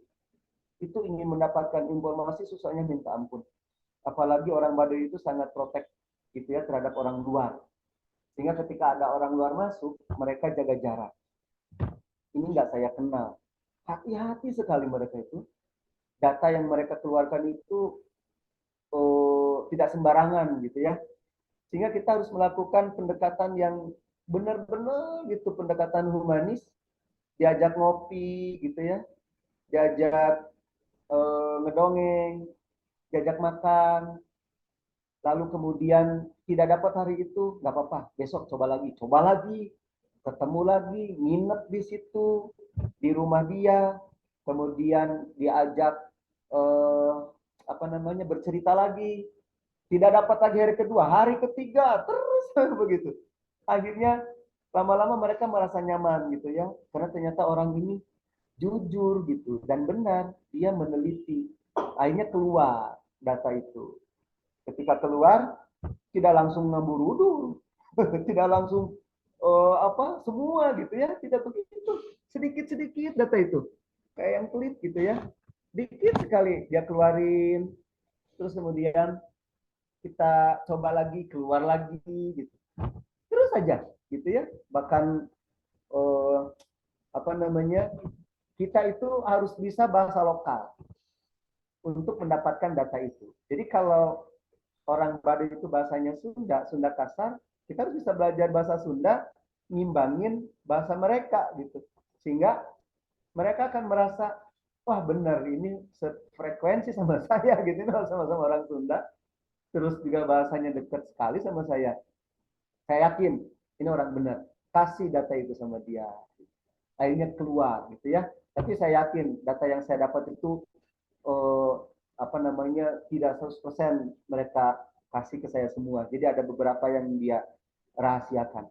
itu ingin mendapatkan informasi susahnya minta ampun. Apalagi orang Baduy itu sangat protek gitu ya terhadap orang luar. Sehingga ketika ada orang luar masuk, mereka jaga jarak. Ini nggak saya kenal. Hati-hati sekali mereka itu. Data yang mereka keluarkan itu tidak sembarangan gitu ya. Sehingga kita harus melakukan pendekatan yang benar-benar gitu, pendekatan humanis, diajak ngopi gitu ya, diajak ngedongeng, diajak makan, lalu kemudian tidak dapat hari itu, nggak apa-apa, besok coba lagi, ketemu lagi, nginep di situ, di rumah dia, kemudian diajak bercerita lagi, tidak dapat lagi hari kedua, hari ketiga, terus begitu. Akhirnya lama-lama mereka merasa nyaman gitu ya, karena ternyata orang ini jujur gitu dan benar, dia meneliti. Akhirnya keluar data itu. Ketika keluar, tidak langsung ngamburudur, tidak langsung semua gitu ya, tidak begitu. Sedikit-sedikit data itu, kayak yang pelit gitu ya, dikit sekali dia keluarin, terus kemudian kita coba lagi, keluar lagi gitu. Terus saja gitu ya. Bahkan apa namanya? Kita itu harus bisa bahasa lokal untuk mendapatkan data itu. Jadi kalau orang Baduy itu bahasanya Sunda, Sunda kasar, kita harus bisa belajar bahasa Sunda, ngimbangin bahasa mereka gitu. Sehingga mereka akan merasa, wah benar ini sefrekuensi sama saya gitu, sama-sama orang Sunda. Terus juga bahasanya dekat sekali sama saya. Saya yakin ini orang benar. Kasih data itu sama dia. Akhirnya keluar gitu ya. Tapi saya yakin data yang saya dapat itu eh, apa namanya tidak 100% mereka kasih ke saya semua. Jadi ada beberapa yang dia rahasiakan.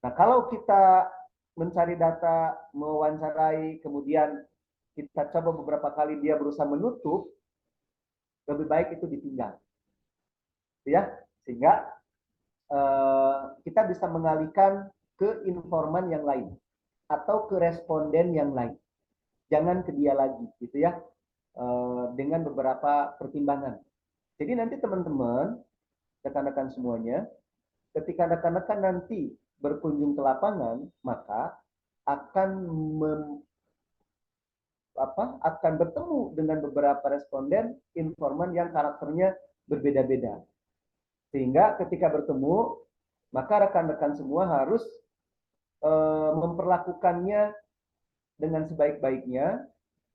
Nah, kalau kita mencari data, mewawancarai, kemudian kita coba beberapa kali dia berusaha menutup, lebih baik itu ditinggal. Ya, sehingga kita bisa mengalihkan ke informan yang lain atau ke responden yang lain. Jangan ke dia lagi, gitu ya, dengan beberapa pertimbangan. Jadi nanti teman-teman, rekan-rekan semuanya, ketika rekan-rekan nanti berkunjung ke lapangan, maka akan akan bertemu dengan beberapa responden informan yang karakternya berbeda-beda. Sehingga ketika bertemu, maka rekan-rekan semua harus memperlakukannya dengan sebaik-baiknya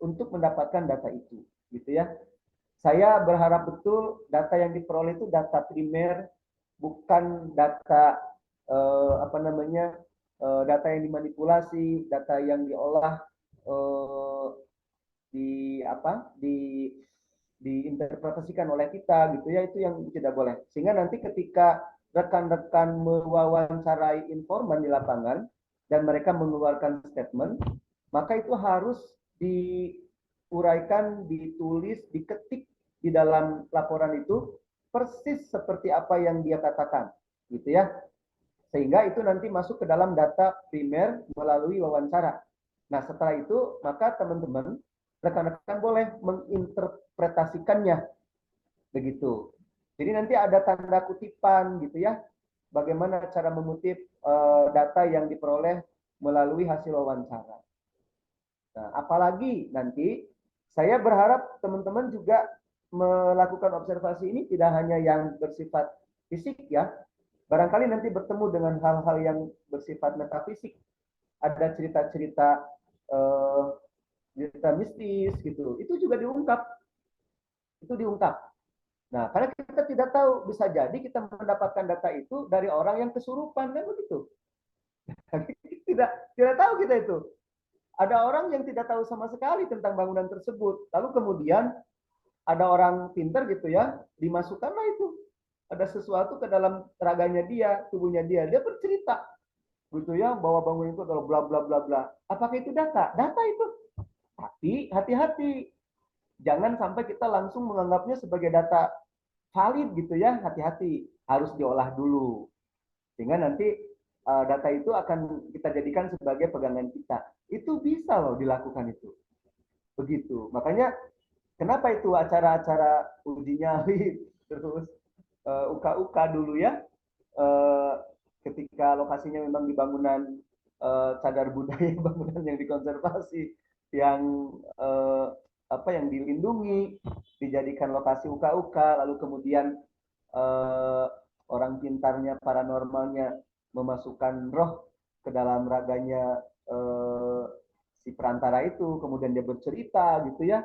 untuk mendapatkan data itu, gitu ya. Saya berharap betul data yang diperoleh itu data primer, bukan data apa namanya data yang dimanipulasi, data yang diolah eh, di apa diinterpretasikan oleh kita gitu ya, itu yang tidak boleh. Sehingga nanti ketika rekan-rekan mewawancarai informan di lapangan dan mereka mengeluarkan statement, maka itu harus diuraikan, ditulis, diketik di dalam laporan itu persis seperti apa yang dia katakan, gitu ya. Sehingga itu nanti masuk ke dalam data primer melalui wawancara. Nah, setelah itu maka teman-teman rekan-rekan boleh menginterpretasikannya begitu. Jadi nanti ada tanda kutipan gitu ya. Bagaimana cara mengutip data yang diperoleh melalui hasil wawancara. Nah, apalagi nanti saya berharap teman-teman juga melakukan observasi ini tidak hanya yang bersifat fisik ya. Barangkali nanti bertemu dengan hal-hal yang bersifat metafisik. Ada cerita-cerita cerita mistis gitu. Itu juga diungkap. Itu diungkap. Nah, karena kita tidak tahu, bisa jadi kita mendapatkan data itu dari orang yang kesurupan kan begitu. tidak tidak tahu kita itu. Ada orang yang tidak tahu sama sekali tentang bangunan tersebut. Lalu kemudian ada orang pintar gitu ya, dimasukkanlah itu. Ada sesuatu ke dalam raganya dia, tubuhnya dia. Dia bercerita gitu ya, bahwa bangunan itu adalah bla bla bla bla. Apakah itu data? Data itu. Tapi hati-hati. Jangan sampai kita langsung menganggapnya sebagai data valid gitu ya. Hati-hati. Harus diolah dulu. Sehingga nanti data itu akan kita jadikan sebagai pegangan kita. Itu bisa loh dilakukan itu. Begitu. Makanya kenapa itu acara-acara uji nyali terus UKA-UKA dulu ya, ketika lokasinya memang di bangunan cagar budaya, bangunan yang dikonservasi, yang apa yang dilindungi, dijadikan lokasi UKA-UKA, lalu kemudian orang pintarnya, paranormalnya memasukkan roh ke dalam raganya si perantara itu, kemudian dia bercerita gitu ya,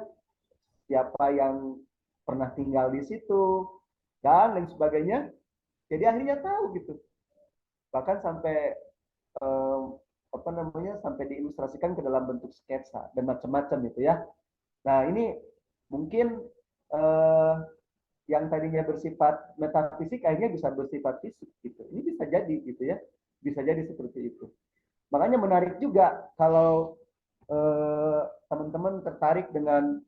siapa yang pernah tinggal di situ dan lain sebagainya. Jadi akhirnya tahu gitu. Bahkan sampai eh, apa namanya sampai diilustrasikan ke dalam bentuk sketsa dan macam-macam gitu ya. Nah, ini mungkin eh, yang tadinya bersifat metafisik akhirnya bisa bersifat fisik gitu. Ini bisa jadi gitu ya. Bisa jadi seperti itu. Makanya menarik juga kalau teman-teman tertarik dengan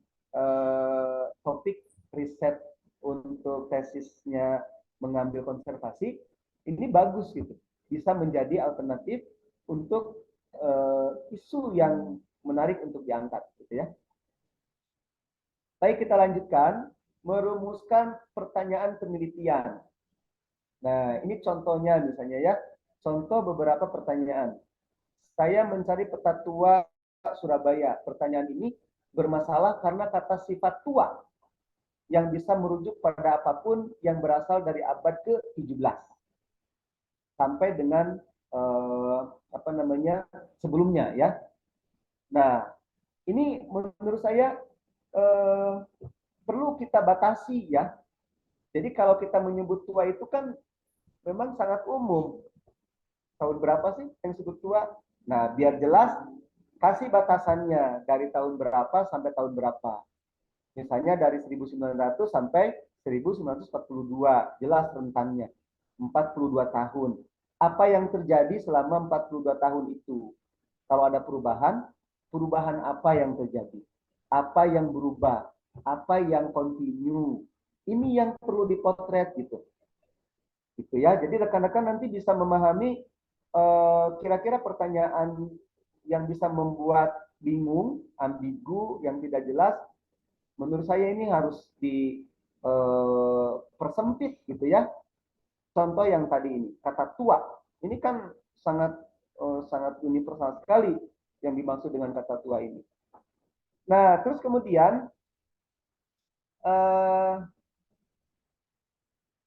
topik riset untuk tesisnya mengambil konservasi, ini bagus gitu. Bisa menjadi alternatif untuk isu yang menarik untuk diangkat gitu ya. Baik, kita lanjutkan. merumuskan pertanyaan penelitian. Nah, ini contohnya misalnya ya. Contoh beberapa pertanyaan. Saya mencari peta tua Surabaya. Pertanyaan ini bermasalah karena kata sifat tua yang bisa merujuk pada apapun yang berasal dari abad ke-17 sampai dengan apa namanya sebelumnya ya. Nah, ini menurut saya eh, perlu kita batasi ya. Jadi kalau kita menyebut tua itu kan memang sangat umum. Tahun berapa sih yang disebut tua? Nah, biar jelas kasih batasannya dari tahun berapa sampai tahun berapa. Misalnya dari 1900 sampai 1942, jelas rentannya. 42 tahun. Apa yang terjadi selama 42 tahun itu? Kalau ada perubahan, perubahan apa yang terjadi? Apa yang berubah? Apa yang continue? Ini yang perlu dipotret gitu. Gitu ya. Jadi rekan-rekan nanti bisa memahami kira-kira pertanyaan yang bisa membuat bingung, ambigu, yang tidak jelas. Menurut saya ini harus dipersempit gitu ya. Contoh yang tadi ini, kata tua. Ini kan sangat sangat universal sekali yang dimaksud dengan kata tua ini. Nah, terus kemudian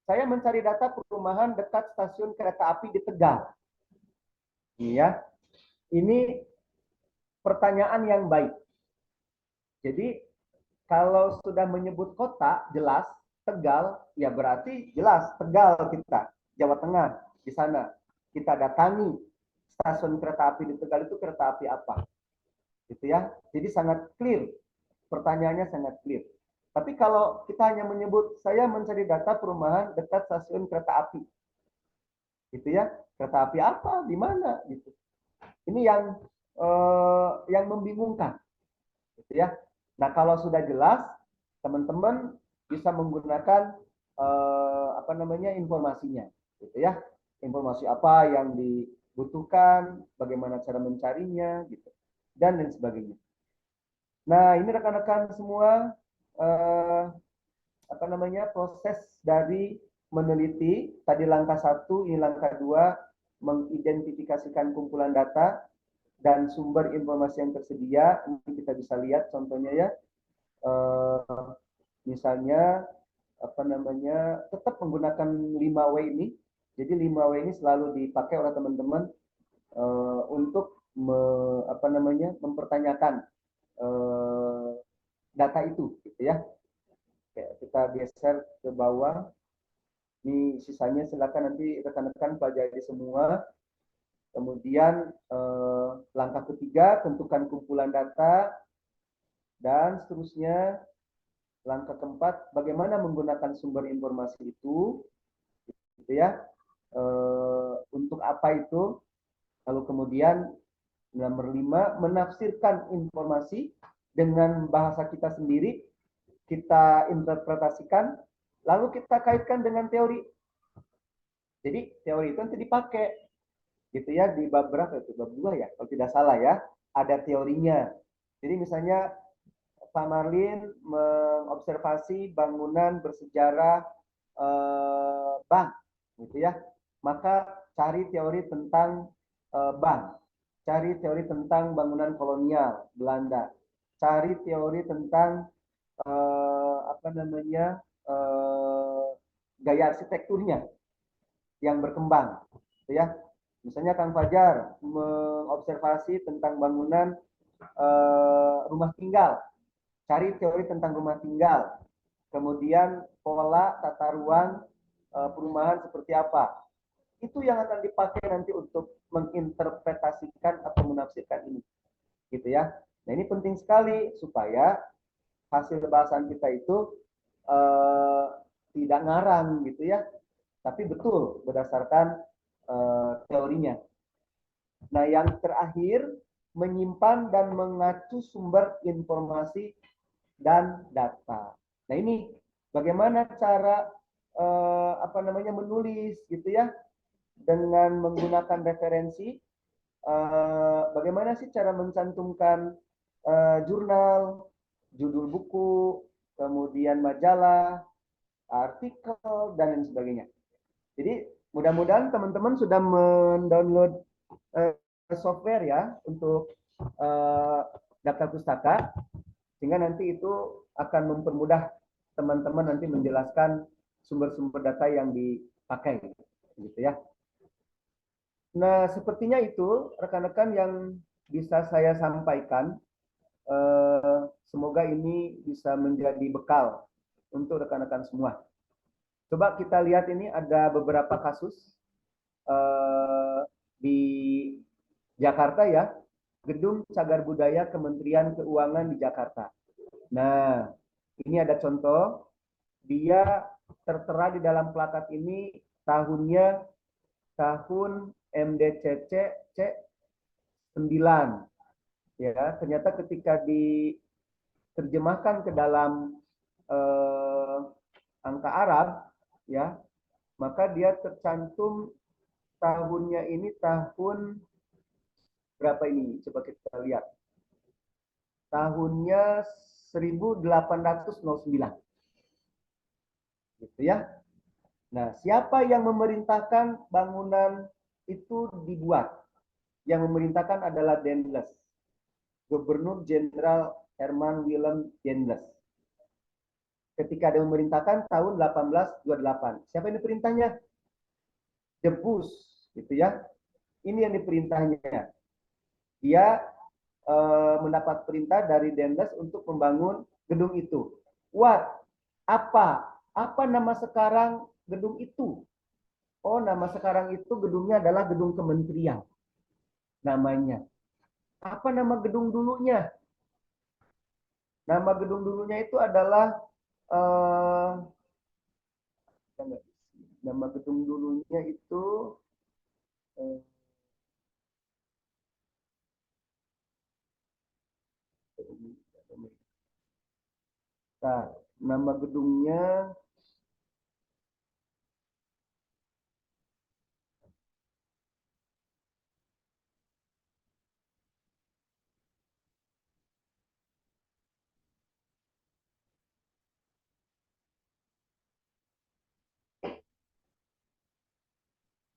saya mencari data perumahan dekat stasiun kereta api di Tegal. Ini ya, ini pertanyaan yang baik. Jadi kalau sudah menyebut kota jelas Tegal, ya berarti jelas Tegal kita, Jawa Tengah di sana. Kita datangi stasiun kereta api di Tegal itu kereta api apa, gitu ya. Jadi sangat clear, pertanyaannya sangat clear. Tapi kalau kita hanya menyebut saya mencari data perumahan dekat stasiun kereta api, gitu ya, kereta api apa, di mana, gitu. Ini yang membingungkan, gitu ya. Nah kalau sudah jelas, teman-teman bisa menggunakan apa namanya informasinya, gitu ya. Informasi apa yang dibutuhkan, bagaimana cara mencarinya, gitu, dan lain sebagainya. Nah ini rekan-rekan semua apa namanya proses dari meneliti. Tadi langkah 1, ini langkah 2, mengidentifikasikan kumpulan data dan sumber informasi yang tersedia. Ini kita bisa lihat contohnya ya. Misalnya apa namanya tetap menggunakan 5W ini. Jadi 5W ini selalu dipakai oleh teman-teman untuk apa namanya mempertanyakan data itu, gitu ya. Oke, kita geser ke bawah. Ini sisanya silakan nanti rekan-rekan pelajari semua. Kemudian langkah ketiga, tentukan kumpulan data dan seterusnya. Langkah keempat, bagaimana menggunakan sumber informasi itu, gitu ya. Untuk apa itu? Lalu kemudian nomor 5, menafsirkan informasi dengan bahasa kita sendiri, kita interpretasikan, lalu kita kaitkan dengan teori. Jadi teori itu nanti dipakai, gitu ya, di bab berapa itu? Bab 2 ya, kalau tidak salah ya, ada teorinya. Jadi misalnya Pak Marlin mengobservasi bangunan bersejarah bank, gitu ya. Maka cari teori tentang bank, cari teori tentang bangunan kolonial Belanda, cari teori tentang apa namanya gaya arsitekturnya yang berkembang, gitu ya. Misalnya Kang Fajar mengobservasi tentang bangunan rumah tinggal, cari teori tentang rumah tinggal, kemudian pola tata ruang perumahan seperti apa. Itu yang akan dipakai nanti untuk menginterpretasikan atau menafsirkan ini, gitu ya. Nah ini penting sekali supaya hasil bahasan kita itu eh, tidak ngarang, gitu ya, tapi betul berdasarkan teorinya. Nah yang terakhir, menyimpan dan mengacu sumber informasi dan data. Nah ini bagaimana cara apa namanya menulis, gitu ya, dengan menggunakan referensi. Bagaimana sih cara mencantumkan jurnal, judul buku, kemudian majalah, artikel, dan lain sebagainya. Jadi mudah-mudahan teman-teman sudah mendownload software ya untuk daftar pustaka, sehingga nanti itu akan mempermudah teman-teman nanti menjelaskan sumber-sumber data yang dipakai, gitu ya. Nah, sepertinya itu rekan-rekan yang bisa saya sampaikan. Semoga ini bisa menjadi bekal untuk rekan-rekan semua. Coba kita lihat, ini ada beberapa kasus di Jakarta ya, Gedung Cagar Budaya Kementerian Keuangan di Jakarta. Nah, ini ada contoh, dia tertera di dalam plakat ini tahunnya tahun MDCC C9. Ya, ternyata ketika diterjemahkan ke dalam angka Arab ya, maka dia tercantum tahunnya ini tahun berapa ini? Coba kita lihat. Tahunnya 1809. Gitu ya. Nah, siapa yang memerintahkan bangunan itu dibuat? Yang memerintahkan adalah Daendels. Gubernur Jenderal Herman Willem Daendels. Ketika dia memerintahkan tahun 1828. Siapa yang diperintahnya? The Bush, gitu ya. Ini yang diperintahnya. Dia mendapat perintah dari Daendels untuk membangun gedung itu. What? Apa nama sekarang gedung itu? Oh, nama sekarang itu gedungnya adalah gedung kementerian. Namanya. Apa nama gedung dulunya? Nama gedung dulunya itu adalah nama gedung dulunya itu nah, nama gedungnya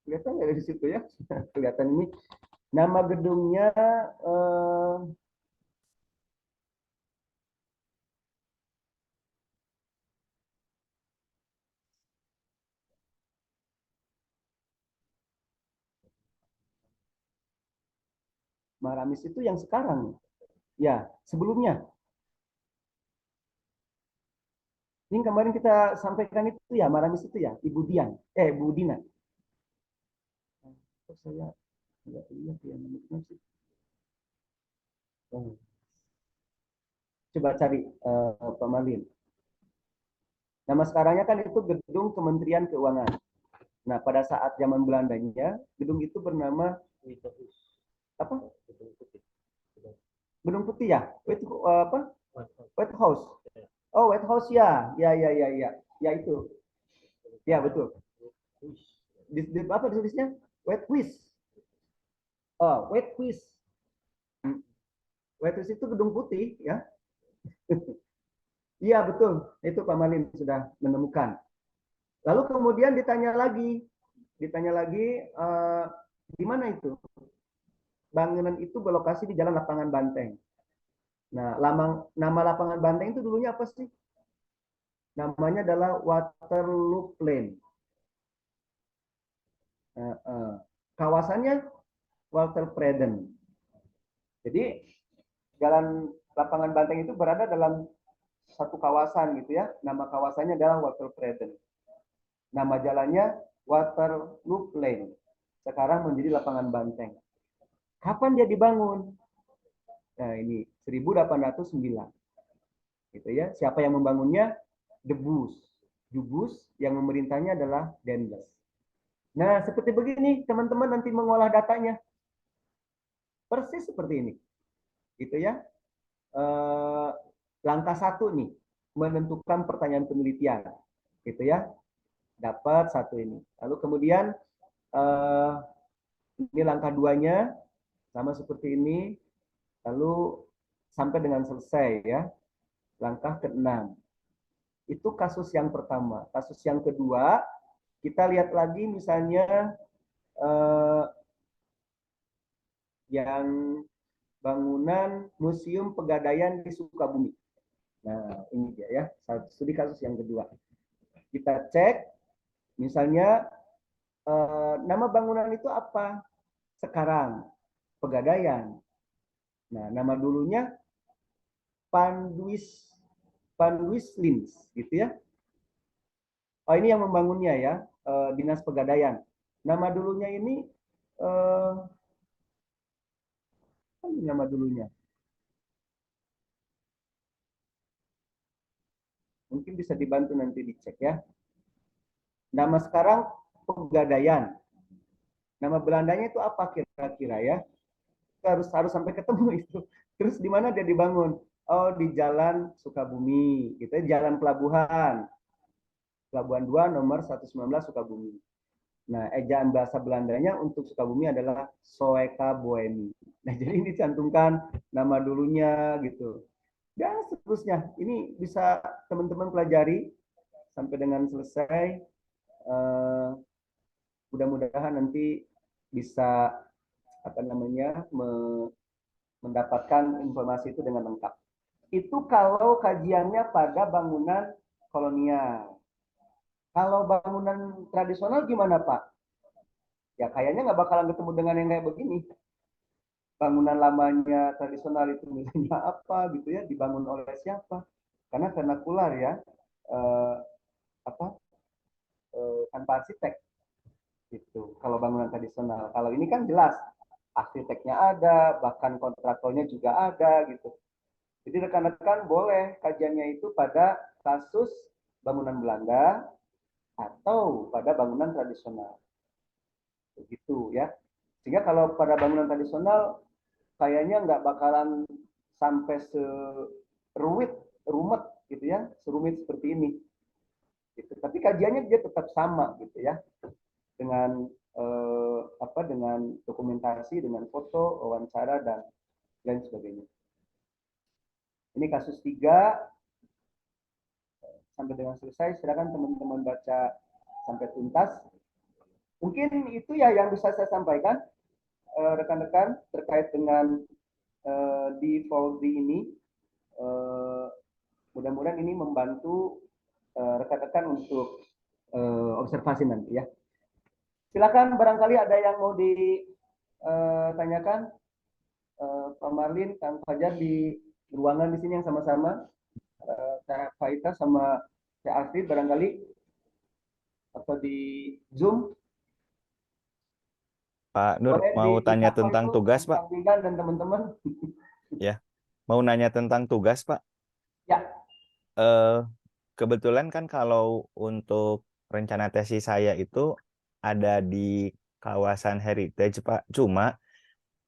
kelihatan nggak dari situ ya? Kelihatan ini. Nama gedungnya Maramis itu yang sekarang. Ya, sebelumnya. Ini kemarin kita sampaikan itu ya, Maramis itu ya, Ibu Dian. Bu Dina. Saya nggak lihat ya namanya sih. Coba cari Pak Malin. Nama sekarangnya kan itu Gedung Kementerian Keuangan. Nah, pada saat zaman Belandanya, gedung itu bernama apa? Gedung Putih ya? Apa? White House. Oh, White House ya. Ya, ya, ya, ya. Ya itu. Ya, betul. Apa tulisnya? White House. Oh, White House. White House itu gedung putih ya. Iya, betul. Itu Pak Malin sudah menemukan. Lalu kemudian ditanya lagi di mana itu? Bangunan itu berlokasi di Jalan Lapangan Banteng. Nah, nama Lapangan Banteng itu dulunya apa sih? Namanya adalah Waterloo Plain. Kawasannya Walter Preden. Jadi Jalan Lapangan Banteng itu berada dalam satu kawasan gitu ya. Nama kawasannya adalah Walter Preden. Nama jalannya Waterloo Plain. Sekarang menjadi Lapangan Banteng. Kapan dia dibangun? Nah, ini 1809. Gitu ya. Siapa yang membangunnya? Debus. Dubus yang memerintahnya adalah Daendels. Nah, seperti begini teman-teman nanti mengolah datanya. Persis seperti ini. Gitu ya. Langkah 1 nih, menentukan pertanyaan penelitian. Gitu ya. Dapat 1 ini. Lalu kemudian ini langkah 2-nya sama seperti ini. Lalu sampai dengan selesai ya. Langkah ke-6. Itu kasus yang pertama. Kasus yang kedua, kita lihat lagi misalnya yang bangunan Museum Pegadaian di Sukabumi. Nah, ini dia ya, studi kasus yang kedua. Kita cek, misalnya nama bangunan itu apa? Sekarang, Pegadaian. Nah, nama dulunya Panduis Lins, gitu ya. Oh, ini yang membangunnya ya, Dinas Pegadaian. Nama dulunya ini, nama dulunya. Mungkin bisa dibantu nanti dicek ya. Nama sekarang Pegadaian. Nama Belandanya itu apa kira-kira ya? Harus sampai ketemu itu. Terus di mana dia dibangun? Oh, di Jalan Sukabumi, gitu ya, Jalan Pelabuhan. Pelabuhan 2 nomor 119 Sukabumi. Nah, ejaan bahasa Belandanya untuk Sukabumi adalah Soeka Boemi. Nah, jadi ini dicantumkan nama dulunya gitu. Dan seterusnya. Ini bisa teman-teman pelajari sampai dengan selesai. Mudah-mudahan nanti bisa apa namanya mendapatkan informasi itu dengan lengkap. Itu kalau kajiannya pada bangunan kolonial. Kalau bangunan tradisional gimana Pak? Ya kayaknya nggak bakalan ketemu dengan yang kayak begini. Bangunan lamanya tradisional itu misalnya apa gitu ya, dibangun oleh siapa? Karena vernakular ya, eh, apa tanpa arsitek gitu. Kalau bangunan tradisional, kalau ini kan jelas arsiteknya ada, bahkan kontraktornya juga ada gitu. Jadi rekan-rekan boleh kajiannya itu pada kasus bangunan Belanda atau pada bangunan tradisional. Begitu ya. Sehingga kalau pada bangunan tradisional kayaknya nggak bakalan sampai rumet gitu ya, serumit seperti ini. Gitu. Tapi kajiannya dia tetap sama gitu ya, dengan dengan dokumentasi, dengan foto, wawancara dan lain sebagainya. Ini kasus 3 sampai dengan selesai. Silakan teman-teman baca sampai tuntas. Mungkin itu ya yang bisa saya sampaikan rekan-rekan terkait dengan di Voldi ini. Mudah-mudahan ini membantu rekan-rekan untuk observasi nanti ya. Silakan barangkali ada yang mau ditanyakan Pak Marlin, Kang Fajar di ruangan di sini yang sama-sama. Kak Faita sama Kak Afri barangkali atau di Zoom. Pak Nur, Boleh mau tanya dicapai tentang itu tugas, Pak? Kang Bigan dan teman-teman. Ya, mau nanya tentang tugas, Pak. Ya, Eh, Kebetulan kan kalau untuk rencana tesis saya itu ada di kawasan heritage, Pak. Cuma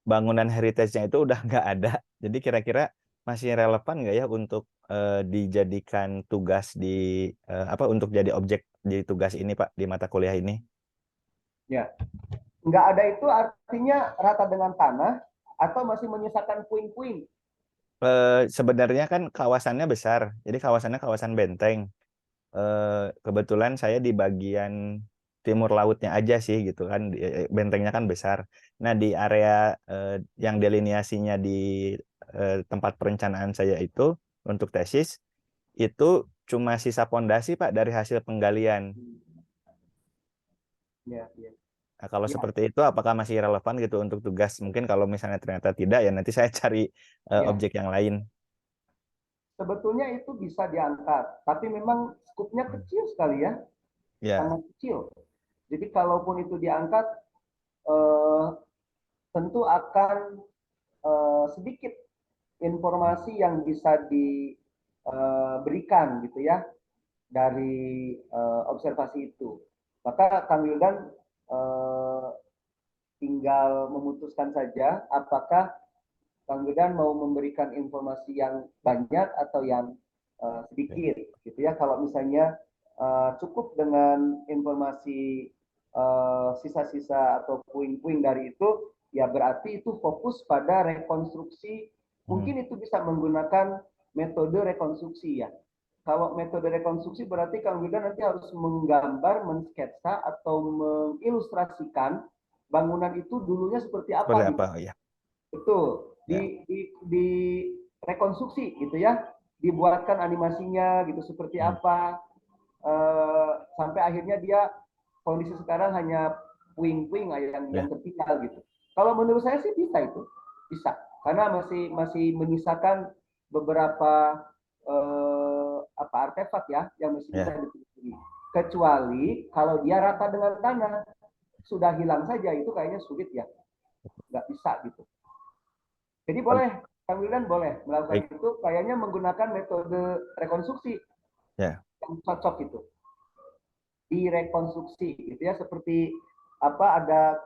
bangunan heritage-nya itu udah nggak ada. Jadi kira-kira masih relevan nggak ya untuk dijadikan tugas di untuk jadi objek di tugas ini, Pak, di mata kuliah ini? ya. Nggak ada itu artinya rata dengan tanah atau masih menyisakan puing-puing. Sebenarnya kan kawasannya besar, jadi kawasannya kawasan benteng. Kebetulan saya di bagian timur lautnya aja sih gitu kan, bentengnya kan besar. Nah di area yang delineasinya di tempat perencanaan saya itu untuk tesis itu cuma sisa pondasi Pak dari hasil penggalian. Ya, ya. Nah, kalau Ya, seperti itu apakah masih relevan gitu untuk tugas? Mungkin kalau misalnya ternyata tidak ya nanti saya cari ya. objek yang lain. Sebetulnya itu bisa diangkat, tapi memang skupnya kecil sekali ya, Ya, sangat kecil. Jadi kalaupun itu diangkat, eh, tentu akan sedikit informasi yang bisa diberikan gitu ya dari observasi itu. Maka Kang Wildan eh, tinggal memutuskan saja apakah Kang Wildan mau memberikan informasi yang banyak atau yang sedikit gitu ya. Kalau misalnya cukup dengan informasi sisa-sisa atau puing-puing dari itu, ya berarti itu fokus pada rekonstruksi. hmm, Mungkin itu bisa menggunakan metode rekonstruksi ya. Kalau metode rekonstruksi berarti Kang Wildan nanti harus menggambar, mensketsa atau mengilustrasikan bangunan itu dulunya seperti apa Seperti gitu. apa? Ya. Betul. Ya. Di rekonstruksi gitu ya. Dibuatkan animasinya gitu seperti apa. Sampai akhirnya dia kondisi sekarang hanya puing-puing yang tertinggal gitu. Kalau menurut saya sih bisa itu. Bisa. Karena masih menyisakan beberapa artefak ya yang masih bisa ditelusuri. Kecuali kalau dia rata dengan tanah, sudah hilang saja itu kayaknya sulit ya, nggak bisa gitu. Jadi boleh, Kang Wildan boleh melakukan itu, kayaknya menggunakan metode rekonstruksi yang cocok itu. Direkonstruksi gitu ya, seperti ada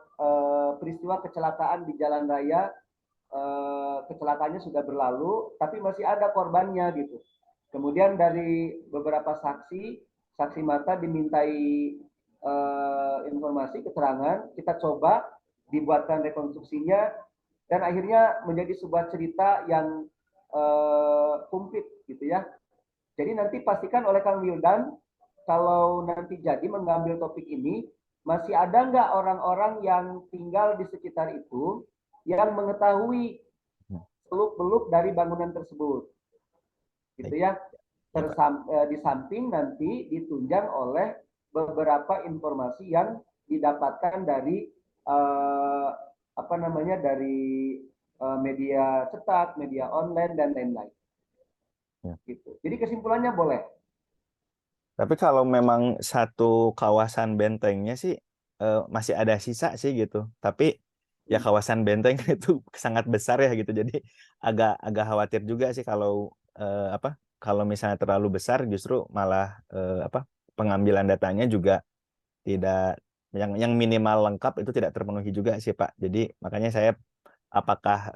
peristiwa kecelakaan di jalan raya, kecelakaannya sudah berlalu, tapi masih ada korbannya gitu. Kemudian dari beberapa saksi mata dimintai informasi, keterangan, kita coba dibuatkan rekonstruksinya, dan akhirnya menjadi sebuah cerita yang komplit gitu ya. Jadi nanti pastikan oleh Kang Wildan, kalau nanti jadi mengambil topik ini, masih ada nggak orang-orang yang tinggal di sekitar itu yang mengetahui seluk-beluk dari bangunan tersebut, gitu ya. Di samping nanti ditunjang oleh beberapa informasi yang didapatkan dari dari media cetak, media online dan lain-lain. Gitu. Jadi kesimpulannya boleh. Tapi kalau memang satu kawasan bentengnya sih masih ada sisa sih gitu. Tapi ya kawasan benteng itu sangat besar ya gitu. Jadi agak khawatir juga sih kalau kalau misalnya terlalu besar justru malah pengambilan datanya juga tidak yang minimal lengkap itu tidak terpenuhi juga sih Pak. Jadi makanya saya apakah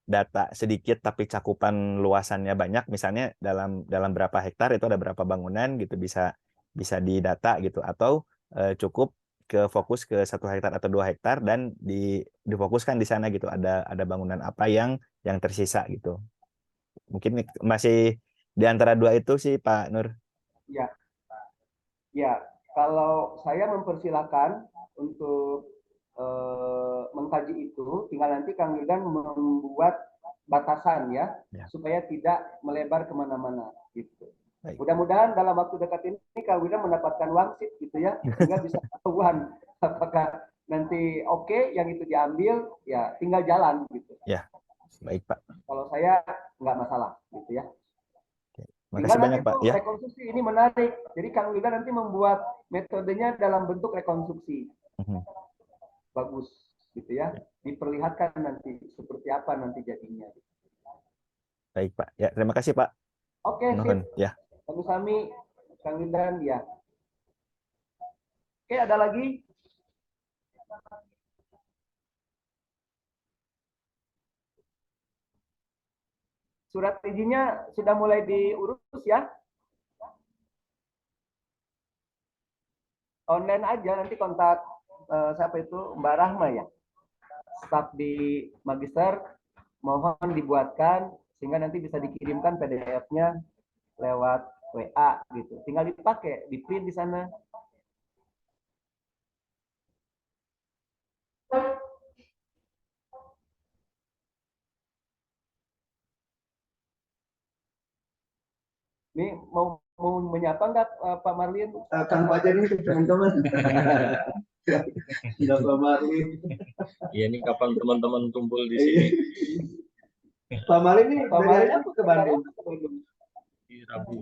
data sedikit tapi cakupan luasannya banyak, misalnya dalam berapa hektar itu ada berapa bangunan gitu, bisa didata gitu, atau cukup fokus ke 1 hektar atau 2 hektar dan difokuskan di sana gitu, ada bangunan apa yang tersisa gitu. Mungkin masih di antara dua itu sih Pak Nur. Ya, kalau saya mempersilahkan untuk mengkaji itu, tinggal nanti Kang Wildan membuat batasan ya, supaya tidak melebar kemana-mana gitu. Mudah-mudahan dalam waktu dekat ini Kang Wildan mendapatkan wangsit gitu ya, sehingga bisa ketahuan apakah nanti oke yang itu diambil, ya tinggal jalan gitu. Ya, baik Pak. Kalau saya nggak masalah gitu ya. Makasih banyak Pak. Ya. Rekonstruksi ini menarik. Jadi Kang Wildan nanti membuat metodenya dalam bentuk rekonstruksi. Bagus gitu ya. Diperlihatkan nanti seperti apa nanti jadinya. Baik Pak. Ya, terima kasih Pak. Oke, sip. Ya. Sami-sami Kang Wildan ya. Oke, ada lagi? Surat izinnya sudah mulai diurus ya? Online aja, nanti kontak siapa itu, Mbak Rahma ya, staf di Magister, mohon dibuatkan sehingga nanti bisa dikirimkan PDF-nya lewat WA gitu. Tinggal dipakai, di print di sana. Ini mau menyapa nggak Pak Marlin? Kang Fajar ini teman-teman. Ya Pak Marlin. Iya, ini kapan teman-teman kumpul di sini? Pak Marlin ini dari hari apa ke Bandung? Rabu.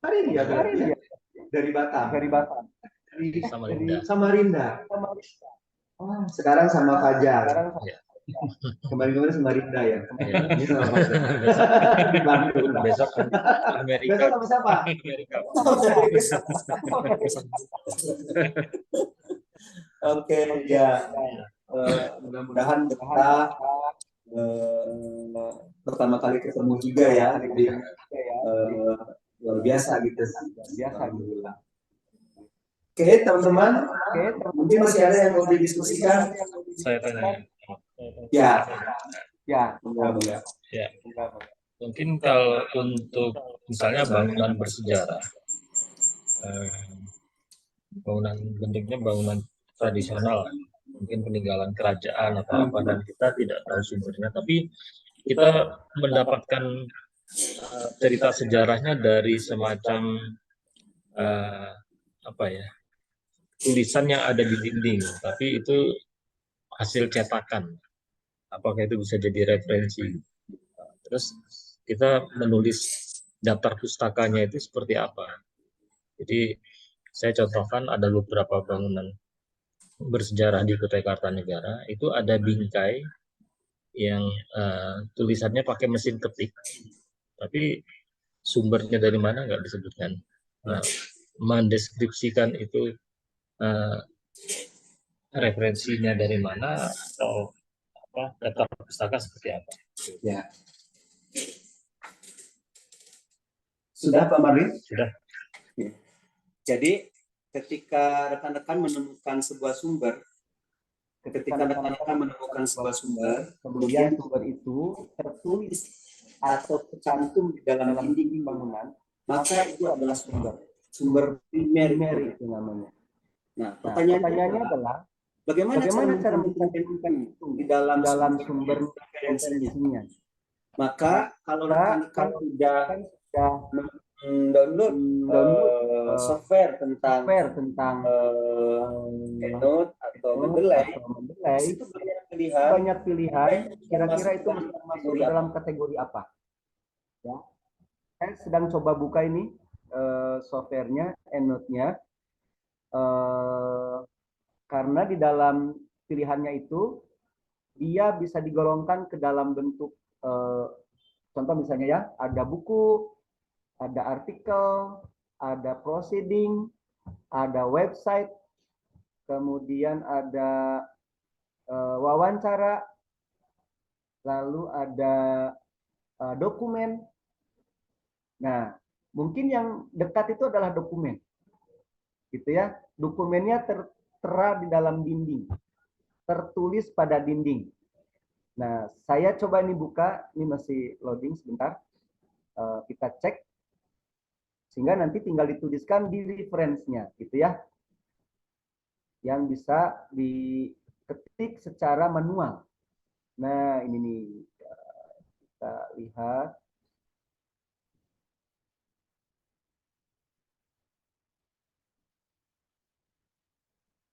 Hari ini ya. Dari Batam. Dari Batam. Samarinda. Oh, sekarang sama Fajar. Kemarin sama Rinda ya. Besok Amerika. Besok sama siapa? Oke, ya. Mudah-mudahan kita pertama kali ketemu juga ya. Jadi luar biasa gitu. Alhamdulillah. Oke, teman-teman. Mungkin masih ada yang mau didiskusikan. Saya tanya. Ya. Ya. Enggak. Ya. Mungkin kalau untuk misalnya bangunan bersejarah, bangunan bentuknya bangunan tradisional, mungkin peninggalan kerajaan atau apa, dan kita tidak tahu sumbernya, tapi kita mendapatkan cerita sejarahnya dari semacam apa ya, tulisan yang ada di dinding, tapi itu hasil cetakan. Apakah itu bisa jadi referensi? Terus kita menulis daftar pustakanya itu seperti apa? Jadi saya contohkan ada beberapa bangunan bersejarah di Kutai Kartanegara, itu ada bingkai yang tulisannya pakai mesin ketik, tapi sumbernya dari mana nggak disebutkan. Nah, mendeskripsikan itu referensinya dari mana atau apa, daftar pustaka seperti apa. Ya. Sudah Pak Marlin? Sudah. Jadi ketika rekan-rekan menemukan sebuah sumber, kemudian sumber itu tertulis atau tercantum di dalam dinding bangunan, maka itu adalah sumber primer itu namanya. Nah, pertanyaannya adalah bagaimana cara mencantumkan itu di dalam sumber referensinya? Maka kalau rekan-rekan sudah download software tentang Keynote atau Mendeley, itu banyak pilihan. Kira-kira itu masuk dalam kategori apa? Ya, saya sedang coba buka ini softwarenya, EndNote-nya, karena di dalam pilihannya itu dia bisa digolongkan ke dalam bentuk contoh misalnya ya, ada buku, ada artikel, ada proceeding, ada website, kemudian ada wawancara, lalu ada dokumen. Nah, mungkin yang dekat itu adalah dokumen, gitu ya. Dokumennya tertera di dalam dinding, tertulis pada dinding. Nah, saya coba ini buka, ini masih loading sebentar. Kita cek, sehingga nanti tinggal dituliskan di reference-nya, gitu ya. Yang bisa diketik secara manual. Nah, ini nih, kita lihat.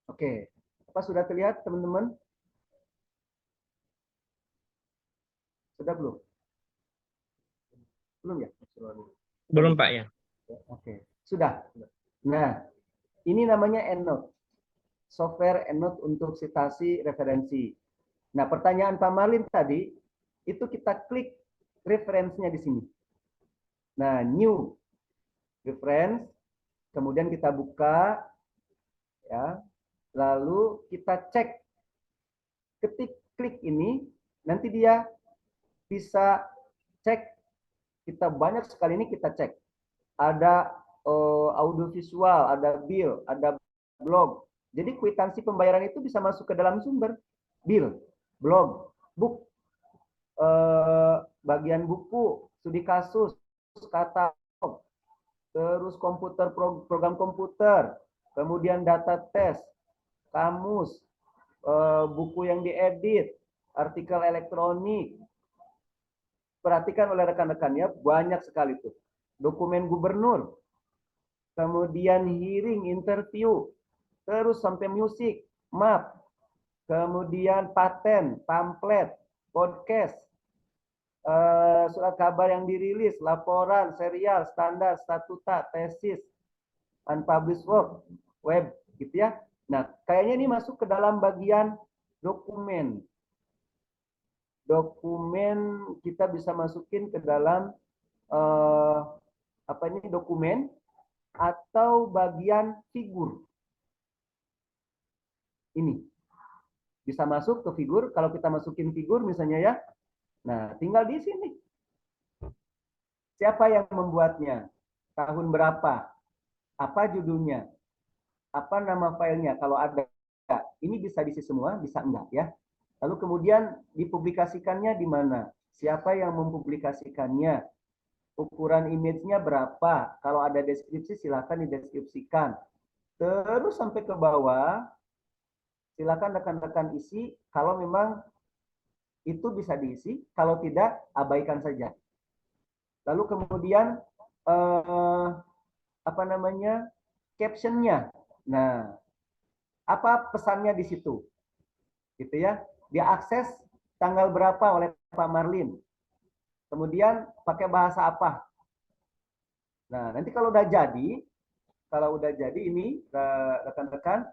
Oke, apa sudah terlihat teman-teman? Sudah belum? Belum ya? Belum Pak ya? Oke, sudah. Nah, ini namanya EndNote. Software EndNote untuk citasi referensi. Nah, pertanyaan Pak Marlin tadi, itu kita klik referensinya di sini. Nah, new reference, kemudian kita buka, ya, lalu kita cek, ketik klik ini, nanti dia bisa cek, kita banyak sekali ini kita cek. Ada audiovisual, ada bill, ada blog. Jadi kwitansi pembayaran itu bisa masuk ke dalam sumber. Bill, blog, book, bagian buku, studi kasus, katalog, terus komputer, program komputer, kemudian data tes, kamus, buku yang diedit, artikel elektronik. Perhatikan oleh rekan-rekannya, banyak sekali tuh. Dokumen gubernur, kemudian hearing, interview, terus sampai musik, map, kemudian paten, pamflet, podcast, surat kabar yang dirilis, laporan, serial, standar, statuta, tesis, unpublished work, web, gitu ya. Nah, kayaknya ini masuk ke dalam bagian dokumen. Dokumen kita bisa masukin ke dalam apa ini, dokumen atau bagian figur. Ini bisa masuk ke figur. Kalau kita masukin figur misalnya ya, nah tinggal di sini. Siapa yang membuatnya? Tahun berapa? Apa judulnya? Apa nama filenya? Kalau ada, ini bisa diisi semua, bisa enggak ya. Lalu kemudian dipublikasikannya di mana? siapa yang mempublikasikannya, ukuran image-nya berapa, kalau ada deskripsi silakan dideskripsikan. Terus sampai ke bawah, silakan rekan-rekan isi, kalau memang itu bisa diisi, kalau tidak abaikan saja. Lalu kemudian apa namanya, captionnya. Nah, apa pesannya di situ, gitu ya? Diakses tanggal berapa oleh Pak Marlin. Kemudian pakai bahasa apa? Nah, nanti kalau udah jadi ini rekan-rekan,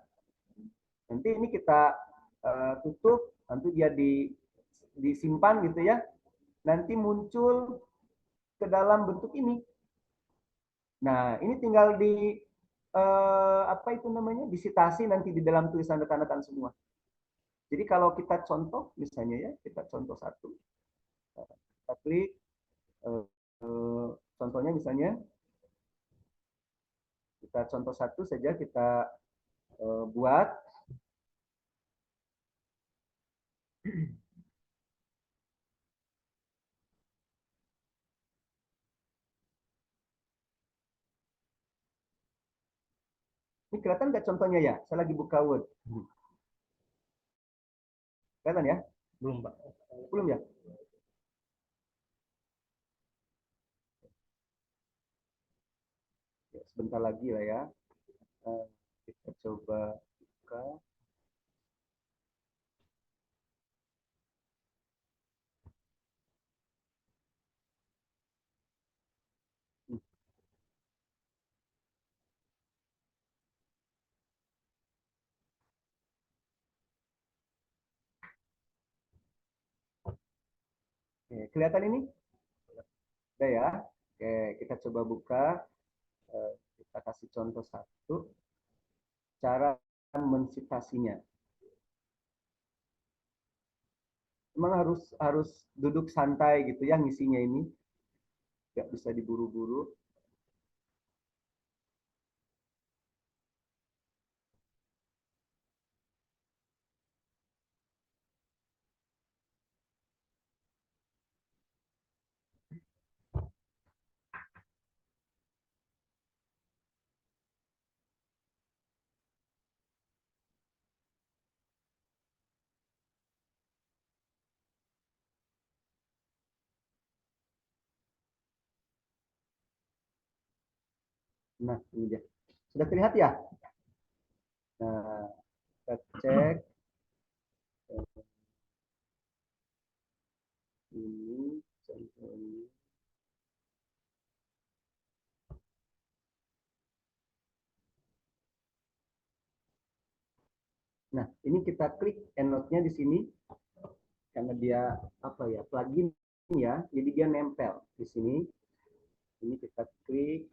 nanti ini kita tutup, nanti dia disimpan gitu ya. Nanti muncul ke dalam bentuk ini. Nah, ini tinggal apa itu namanya, disitasi nanti di dalam tulisan rekan-rekan semua. Jadi kalau kita contoh, misalnya ya, kita contoh satu, kita klik, contohnya misalnya, kita contoh satu saja kita buat. Ini kelihatan nggak contohnya ya? Saya lagi buka Word. Kelihatan ya? Belum, Pak. Belum ya? Ya, sebentar lagi lah ya. Kita coba buka. Oke, kelihatan ini? Udah ya? Oke, kita coba buka. Kita kasih contoh satu. Cara mensitasinya. Memang harus duduk santai gitu ya ngisinya ini. Nggak bisa diburu-buru. Nah, ini dia. Sudah terlihat ya? Nah, kita cek. Ini contohnya. Nah, ini kita klik EndNote-nya di sini karena dia apa ya, plugin ya, jadi dia nempel di sini. Ini kita klik.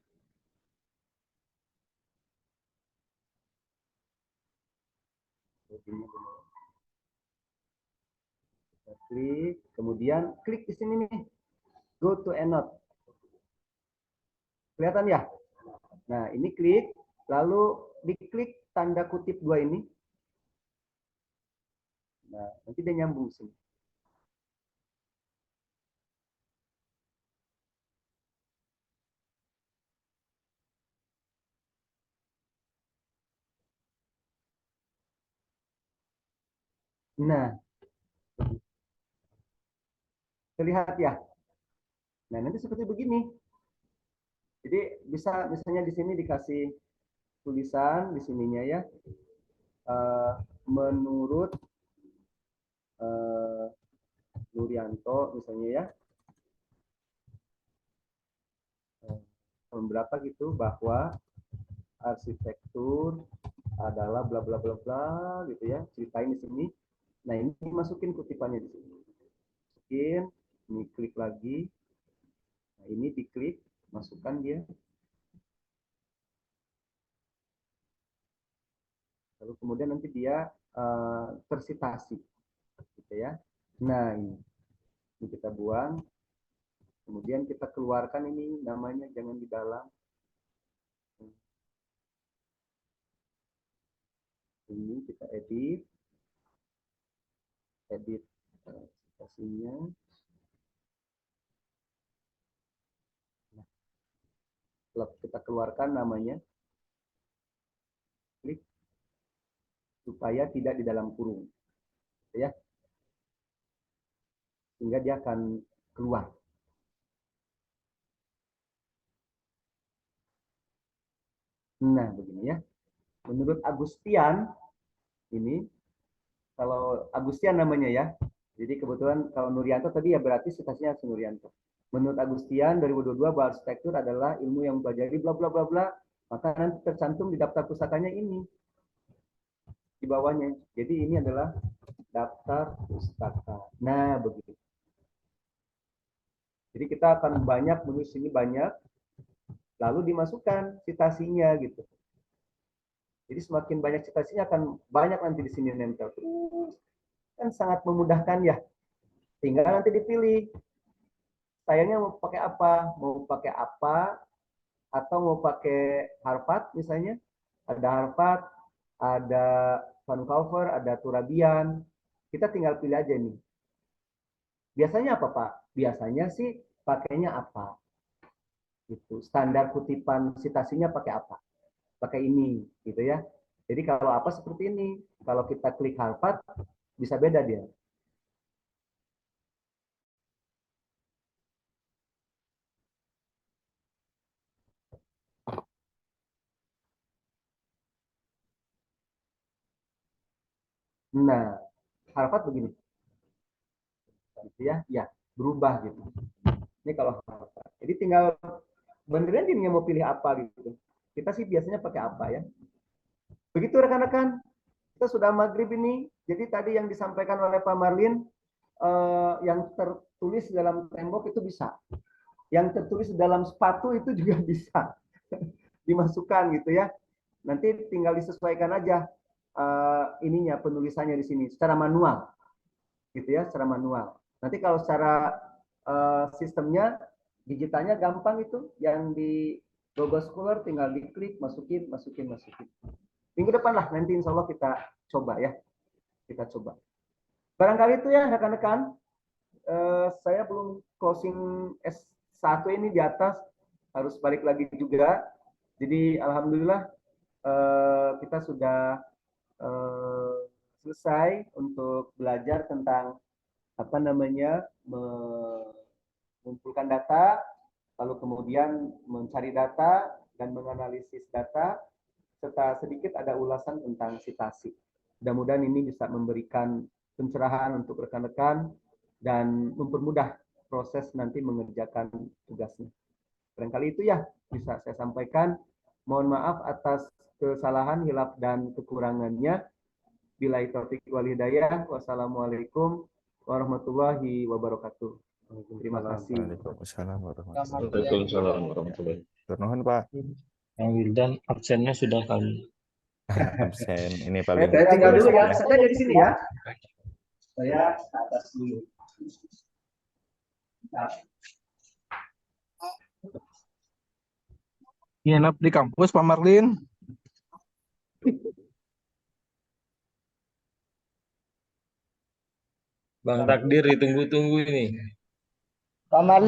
Kita klik, kemudian klik di sini nih, go to EndNote. Kelihatan ya? Nah, ini klik, lalu diklik tanda kutip dua ini. Nah, nanti dia nyambung sini. Nah, terlihat ya? Nah, nanti seperti begini. Jadi bisa misalnya di sini dikasih tulisan di sininya ya. Menurut Nuryanto misalnya ya. Tahun berapa gitu, bahwa arsitektur adalah bla bla bla bla gitu ya. Ceritain di sini. Nah, ini masukin kutipannya di sini. Masukin, ini klik lagi. Nah, ini diklik, masukkan dia. Lalu kemudian nanti dia tersitasi, gitu ya. Nah, ini kita buang. Kemudian kita keluarkan ini namanya, jangan di dalam. Ini kita edit citasinya. kita keluarkan namanya, klik, supaya tidak di dalam kurung, ya, sehingga dia akan keluar. Nah, begini ya. Menurut Agustian, ini, kalau Agustian namanya ya, jadi kebetulan kalau Nuryanto tadi ya berarti citasinya Nuryanto. Menurut Agustian 2022 bahwa arsitektur adalah ilmu yang mempelajari bla bla bla bla, maka nanti tercantum di daftar pusakanya ini di bawahnya. Jadi ini adalah daftar pustaka. Nah, begitu. Jadi kita akan banyak menulis ini banyak, lalu dimasukkan citasinya gitu. Jadi semakin banyak citasinya akan banyak nanti di sini nempel. Kan sangat memudahkan ya. Tinggal nanti dipilih. Sayangnya mau pakai apa? Mau pakai apa? Atau mau pakai Harvard misalnya? Ada Harvard, ada Vancouver, ada Turabian. Kita tinggal pilih aja nih. Biasanya apa, Pak? Biasanya sih pakainya apa? Gitu. Standar kutipan citasinya pakai apa? Pakai ini, gitu ya. Jadi kalau apa seperti ini. Kalau kita klik Harvard, bisa beda dia. Nah, Harvard begini. Gitu ya, ya, berubah gitu. Ini kalau Harvard. Jadi tinggal beneran dia mau pilih apa gitu. Kita sih biasanya pakai apa ya. Begitu rekan-rekan, kita sudah maghrib ini. Jadi tadi yang disampaikan oleh Pak Marlin, yang tertulis dalam tembok itu bisa. Yang tertulis dalam sepatu itu juga bisa dimasukkan gitu ya. Nanti tinggal disesuaikan aja ininya penulisannya di sini secara manual, gitu ya, secara manual. Nanti kalau secara sistemnya digitalnya gampang itu, yang di Logo Scholar tinggal diklik, masukin. Minggu depan lah nanti insya Allah kita coba ya, kita coba. Barangkali itu ya rekan-rekan. Saya belum closing S1 ini di atas, harus balik lagi juga. Jadi alhamdulillah kita sudah selesai untuk belajar tentang apa namanya mengumpulkan data, lalu kemudian mencari data dan menganalisis data, serta sedikit ada ulasan tentang citasi. Mudah-mudahan ini bisa memberikan pencerahan untuk rekan-rekan dan mempermudah proses nanti mengerjakan tugasnya. Barangkali itu ya bisa saya sampaikan. Mohon maaf atas kesalahan, hilaf, dan kekurangannya. Billahi taufiq wal hidayah. Wassalamualaikum warahmatullahi wabarakatuh. Terima kasih. Waalaikumsalam warahmatullahi Waalaikumsalam warahmatullahi wabarakatuh. Nuhun, Pak. Kang Wildan, absennya sudah kami. Absen. Ini paling Saya tinggal dulu ya. tulis Saya dari sini ya. Saya ke atas dulu. Nginep di kampus Pak Marlin. Bang Takdir ditunggu-tunggu ini. Pak Marlin.